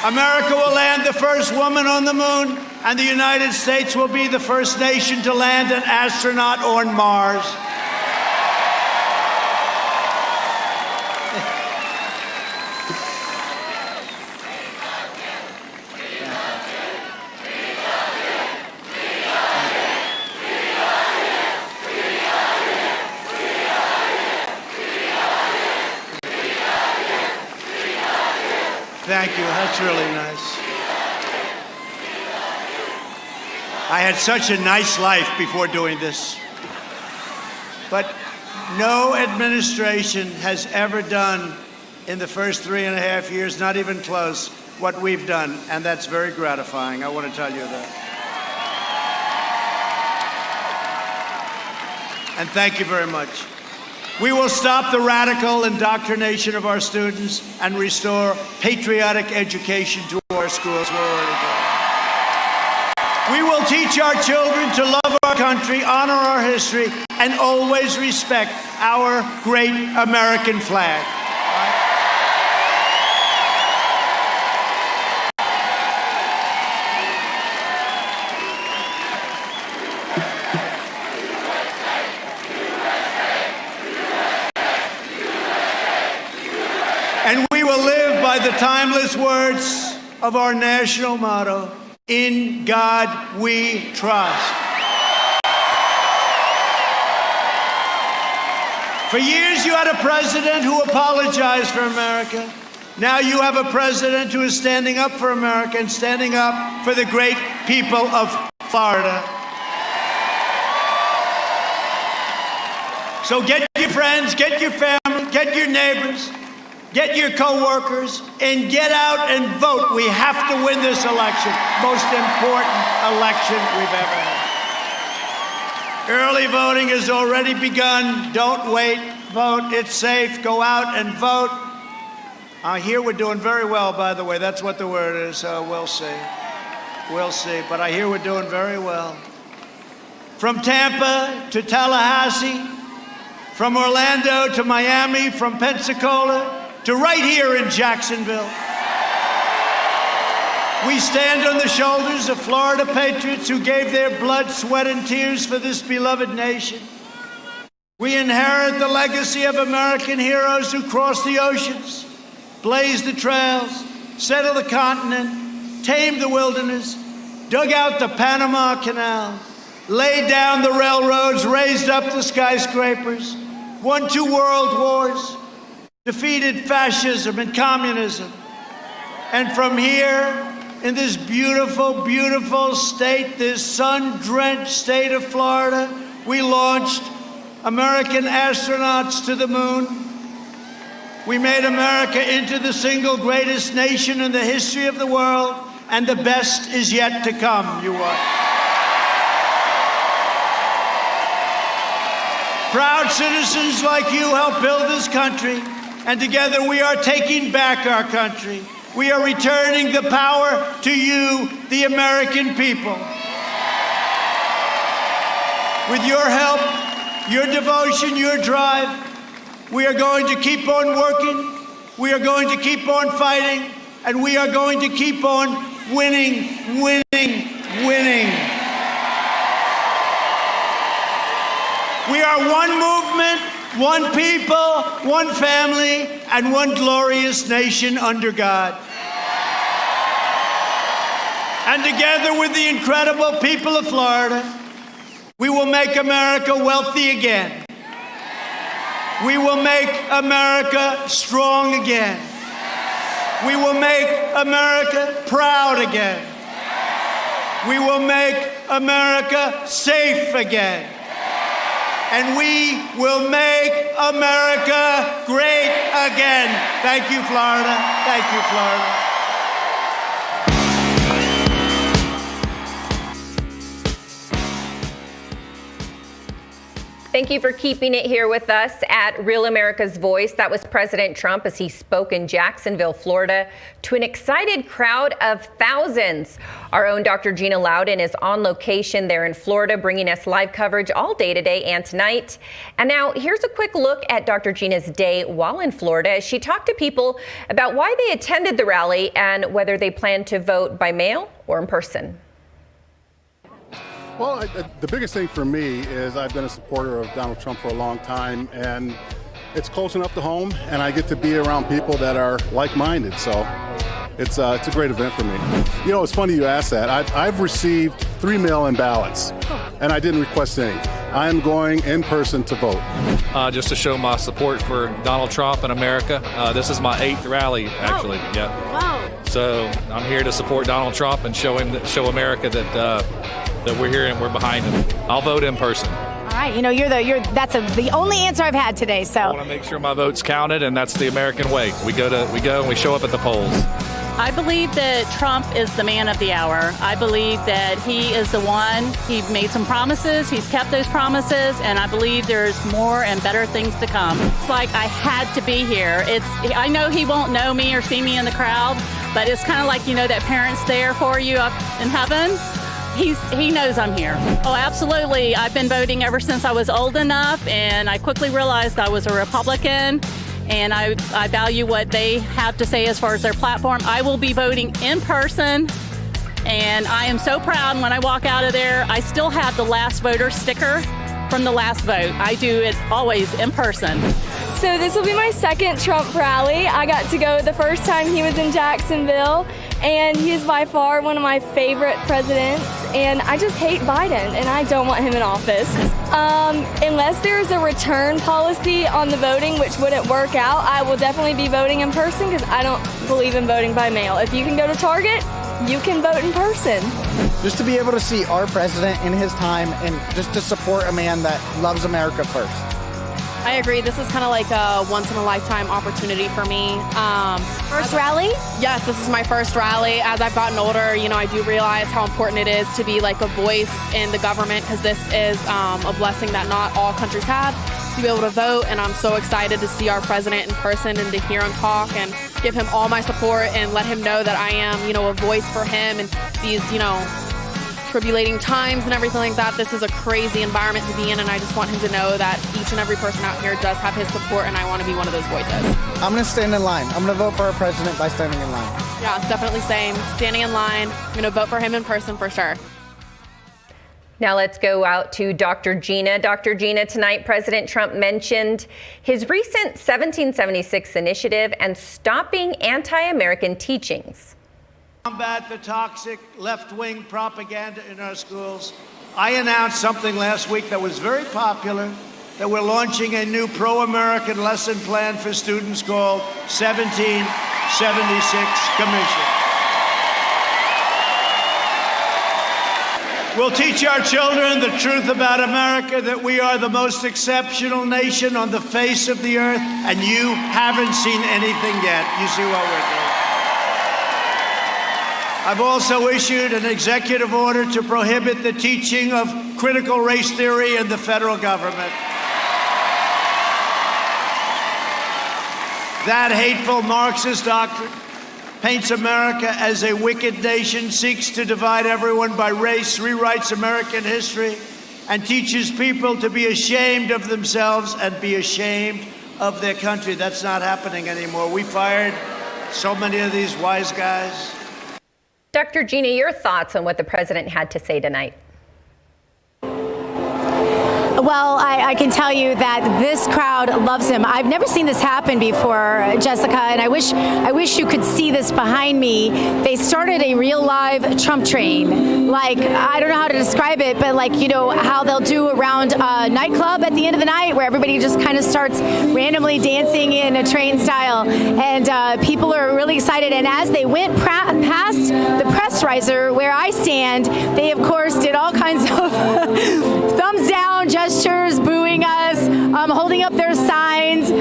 America will land the first woman on the moon, and the United States will be the first nation to land an astronaut on Mars. Thank you. That's really nice. I had such a nice life before doing this. But no administration has ever done in the first 3.5 years, not even close, what we've done. And that's very gratifying. I want to tell you that. And thank you very much. We will stop the radical indoctrination of our students and restore patriotic education to our schools. We're already doing. We will teach our children to love our country, honor our history, and always respect our great American flag. And we will live by the timeless words of our national motto, "In God we trust." For years you had a president who apologized for America. Now you have a president who is standing up for America and standing up for the great people of Florida. So get your friends, get your family, get your neighbors, get your co-workers, and get out and vote. We have to win this election. Most important election we've ever had. Early voting has already begun. Don't wait. Vote. It's safe. Go out and vote. I hear we're doing very well, by the way. That's what the word is. So we'll see. We'll see. But I hear we're doing very well. From Tampa to Tallahassee, from Orlando to Miami, from Pensacola to right here in Jacksonville. We stand on the shoulders of Florida patriots who gave their blood, sweat, and tears for this beloved nation. We inherit the legacy of American heroes who crossed the oceans, blazed the trails, settled the continent, tamed the wilderness, dug out the Panama Canal, laid down the railroads, raised up the skyscrapers, won 2 world wars, defeated fascism and communism. And from here, in this beautiful, beautiful state, this sun-drenched state of Florida, we launched American astronauts to the moon. We made America into the single greatest nation in the history of the world, and the best is yet to come, you watch. Proud citizens like you help build this country, and together we are taking back our country. We are returning the power to you, the American people. With your help, your devotion, your drive, we are going to keep on working, we are going to keep on fighting, and we are going to keep on winning, winning, winning. We are one movement, one people, one family, and one glorious nation under God. And together with the incredible people of Florida, we will make America wealthy again. We will make America strong again. We will make America proud again. We will make America safe again. And we will make America great again. Thank you, Florida. Thank you, Florida. Thank you for keeping it here with us at Real America's Voice. That was President Trump as he spoke in Jacksonville, Florida, to an excited crowd of thousands. Our own Dr. Gina Loudon is on location there in Florida, bringing us live coverage all day today and tonight. And now here's a quick look at Dr. Gina's day while in Florida as she talked to people about why they attended the rally and whether they plan to vote by mail or in person. Well, the biggest thing for me is I've been a supporter of Donald Trump for a long time, and it's close enough to home, and I get to be around people that are like-minded, so it's a great event for me. You know, it's funny you asked that. I've received 3 mail-in ballots, and I didn't request any. I'm going in person to vote. Just to show my support for Donald Trump and America. This is my 8th rally, actually. Oh. Yeah. Wow. So I'm here to support Donald Trump and show America that we're here and we're behind him. I'll vote in person. All right, you know, that's the only answer I've had today. So I want to make sure my vote's counted, and that's the American way. We go and we show up at the polls. I believe that Trump is the man of the hour. I believe that he is the one. He made some promises. He's kept those promises, and I believe there's more and better things to come. It's like I had to be here. I know he won't know me or see me in the crowd, but it's kind of like, you know, that parent's there for you up in heaven. He knows I'm here. Oh, absolutely. I've been voting ever since I was old enough, and I quickly realized I was a Republican, and I value what they have to say as far as their platform. I will be voting in person, and I am so proud when I walk out of there. I still have the last voter sticker from the last vote. I do it always in person. So this will be my 2nd Trump rally. I got to go the first time he was in Jacksonville, and he is by far one of my favorite presidents, and I just hate Biden, and I don't want him in office. Unless there's a return policy on the voting, which wouldn't work out, I will definitely be voting in person because I don't believe in voting by mail. If you can go to Target, you can vote in person. Just to be able to see our president in his time and just to support a man that loves America first. I agree. This is kind of like a once-in-a-lifetime opportunity for me. First rally? Yes, this is my first rally. As I've gotten older, you know, I do realize how important it is to be like a voice in the government, because this is a blessing that not all countries have, to be able to vote. And I'm so excited to see our president in person and to hear him talk and give him all my support and let him know that I am, you know, a voice for him in these, you know, tribulating times and everything like that. This is a crazy environment to be in, and I just want him to know that each and every person out here does have his support, and I want to be one of those voices. I'm going to stand in line. I'm going to vote for our president by standing in line. Yeah, definitely same. Standing in line. I'm going to vote for him in person for sure. Now let's go out to Dr. Gina. Dr. Gina, tonight President Trump mentioned his recent 1776 initiative and stopping anti-American teachings. Combat the toxic left-wing propaganda in our schools. I announced something last week that was very popular, that we're launching a new pro-American lesson plan for students called 1776 Commission. We'll teach our children the truth about America, that we are the most exceptional nation on the face of the earth, and you haven't seen anything yet. You see what we're doing. I've also issued an executive order to prohibit the teaching of critical race theory in the federal government. That hateful Marxist doctrine paints America as a wicked nation, seeks to divide everyone by race, rewrites American history, and teaches people to be ashamed of themselves and be ashamed of their country. That's not happening anymore. We fired so many of these wise guys. Dr. Gina, your thoughts on what the president had to say tonight? Well, I can tell you that this crowd loves him. I've never seen this happen before, Jessica, and I wish you could see this behind me. They started a real live Trump train. Like, I don't know how to describe it, but like, you know, how they'll do around a nightclub at the end of the night where everybody just kind of starts randomly dancing in a train style. And people are really excited. And as they went past the press riser where I stand, they, of course, did all kinds of thumbs down gestures, booing us, holding up their signs,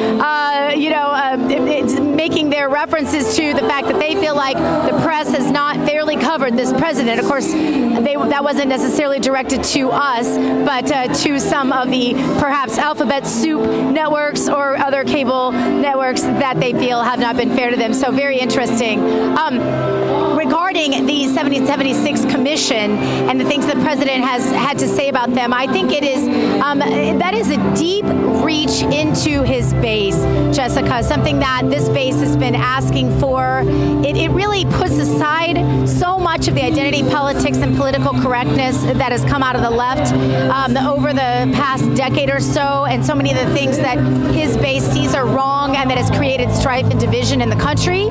making their references to the fact that they feel like the press has not fairly covered this president. Of course, that wasn't necessarily directed to us, but to some of the perhaps alphabet soup networks or other cable networks that they feel have not been fair to them. So very interesting. Regarding the 1776 Commission and the things the president has had to say about them, I think it is that is a deep reach into his base, Jessica, something that this base has been asking for. It really puts aside so much of the identity politics and political correctness that has come out of the left over the past decade or so, and so many of the things that his base sees are wrong and that has created strife and division in the country,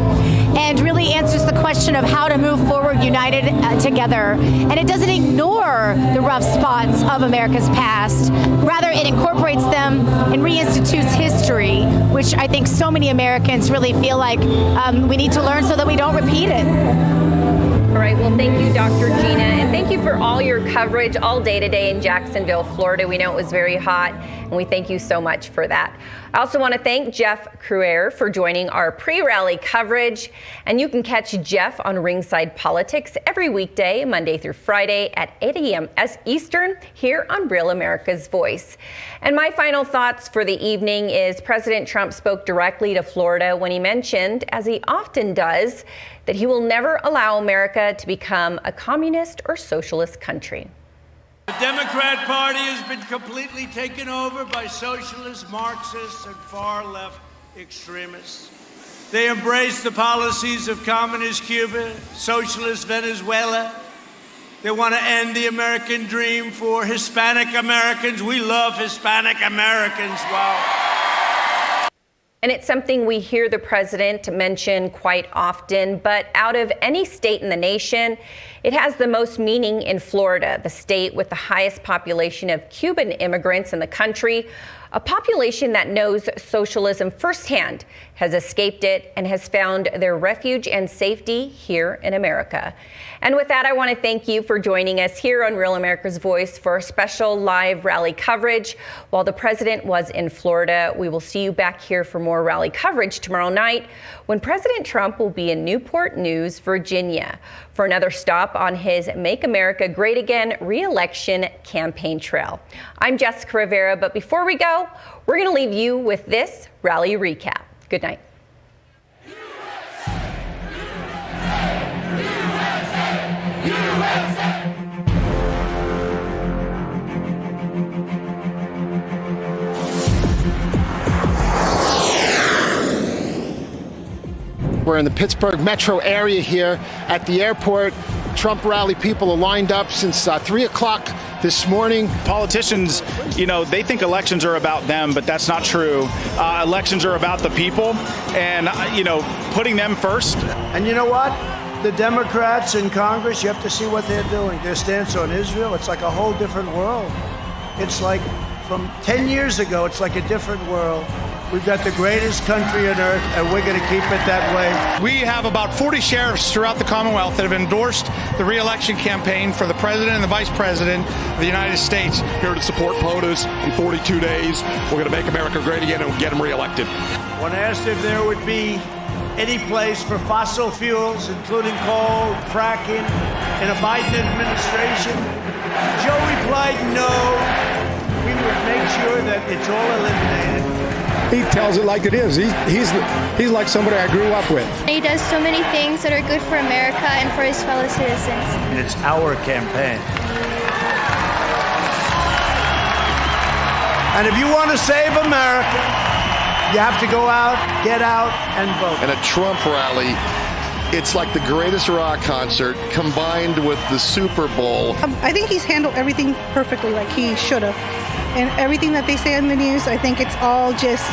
and really answers the question of how to move forward united together. And it doesn't ignore the rough spots of America's past. Rather, it incorporates them and reinstitutes history, which I think so many Americans really feel like we need to learn so that we don't repeat it. All right, well, thank you, Dr. Gina, and thank you for all your coverage all day today in Jacksonville, Florida. We know it was very hot, and we thank you so much for that. I also want to thank Jeff Cruer for joining our pre-rally coverage, and you can catch Jeff on Ringside Politics every weekday, Monday through Friday at 8 a.m. Eastern here on Real America's Voice. And my final thoughts for the evening is President Trump spoke directly to Florida when he mentioned, as he often does, that he will never allow America to become a communist or socialist country. The Democrat Party has been completely taken over by socialists, Marxists, and far-left extremists. They embrace the policies of communist Cuba, socialist Venezuela. They want to end the American dream for Hispanic Americans. We love Hispanic Americans. Wow. And it's something we hear the president mention quite often, but out of any state in the nation, it has the most meaning in Florida, the state with the highest population of Cuban immigrants in the country, a population that knows socialism firsthand, has escaped it, and has found their refuge and safety here in America. And with that, I want to thank you for joining us here on Real America's Voice for a special live rally coverage while the president was in Florida. We will see you back here for more rally coverage tomorrow night when President Trump will be in Newport News, Virginia, for another stop on his Make America Great Again re-election campaign trail. I'm Jessica Rivera, but before we go, we're going to leave you with this rally recap. Good night. We're in the Pittsburgh metro area here at the airport. Trump rally people are lined up since 3 o'clock this morning. Politicians, they think elections are about them, but that's not true. Elections are about the people and, putting them first. And you know what? The Democrats in Congress, you have to see what they're doing. Their stance on Israel, it's like a whole different world. It's like from 10 years ago, it's like a different world. We've got the greatest country on earth, and we're going to keep it that way. We have about 40 sheriffs throughout the Commonwealth that have endorsed the re-election campaign for the president and the vice president of the United States. Here to support POTUS in 42 days. We're going to make America great again and get them reelected. When asked if there would be any place for fossil fuels, including coal, fracking, in a Biden administration, Joe replied no. We would make sure that it's all eliminated. He tells it like it is. He's like somebody I grew up with. He does so many things that are good for America and for his fellow citizens. It's our campaign. And if you want to save America, you have to go out, get out, and vote. And a Trump rally, it's like the greatest rock concert combined with the Super Bowl. I think he's handled everything perfectly like he should have. And everything that they say on the news, I think it's all just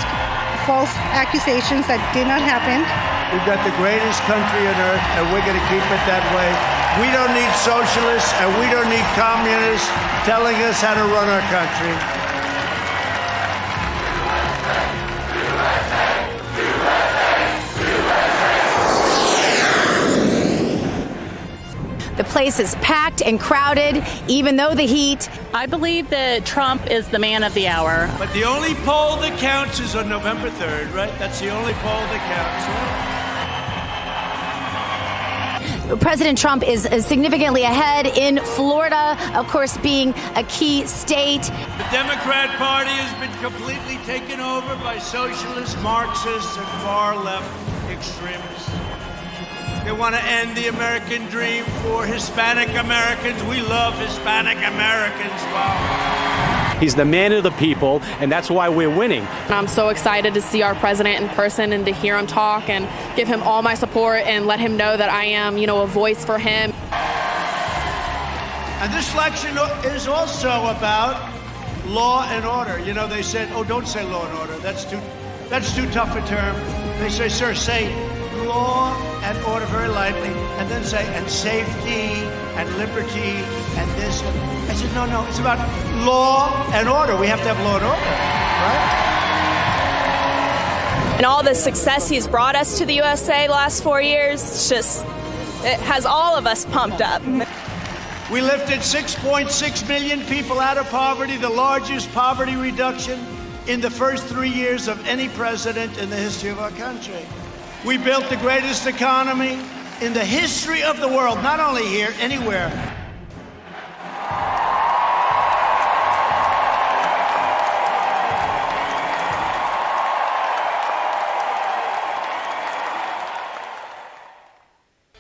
false accusations that did not happen. We've got the greatest country on earth, and we're going to keep it that way. We don't need socialists, and we don't need communists telling us how to run our country. The place is packed and crowded, even though the heat. I believe that Trump is the man of the hour. But the only poll that counts is on November 3rd, right? That's the only poll that counts. President Trump is significantly ahead in Florida, of course, being a key state. The Democrat Party has been completely taken over by socialists, Marxists, and far-left extremists. They want to end the American dream for Hispanic Americans. We love Hispanic Americans. Wow. He's the man of the people, and that's why we're winning. I'm so excited to see our president in person and to hear him talk and give him all my support and let him know that I am, a voice for him. And this election is also about law and order. They said, don't say law and order. That's too tough a term. They say, sir, say law and order very lightly, and then say, and safety and liberty and this. I said, no, it's about law and order. We have to have law and order, right? And all the success he's brought us to the USA last 4 years, it has all of us pumped up. We lifted 6.6 million people out of poverty, the largest poverty reduction in the first 3 years of any president in the history of our country. We built the greatest economy in the history of the world, not only here, anywhere.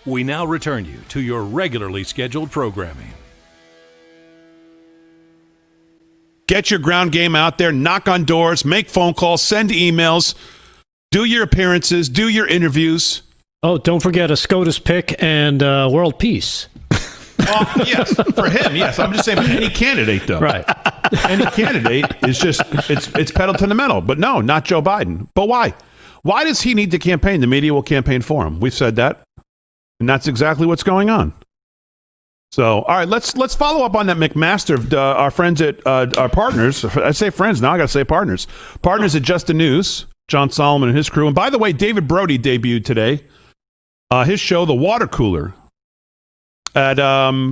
We now return you to your regularly scheduled programming. Get your ground game out there, knock on doors, make phone calls, send emails. Do your appearances, do your interviews. Oh, don't forget a SCOTUS pick and world peace. Yes, for him, yes. I'm just saying for any candidate, though. Right. Any candidate is just, it's pedal to the metal. But no, not Joe Biden. But why? Why does he need to campaign? The media will campaign for him. We've said that. And that's exactly what's going on. So, all right, let's follow up on that McMaster. Our friends at our partners. I say friends now. I got to say partners. Partners at Just the News. John Solomon and his crew. And by the way, David Brody debuted today. His show, The Water Cooler, at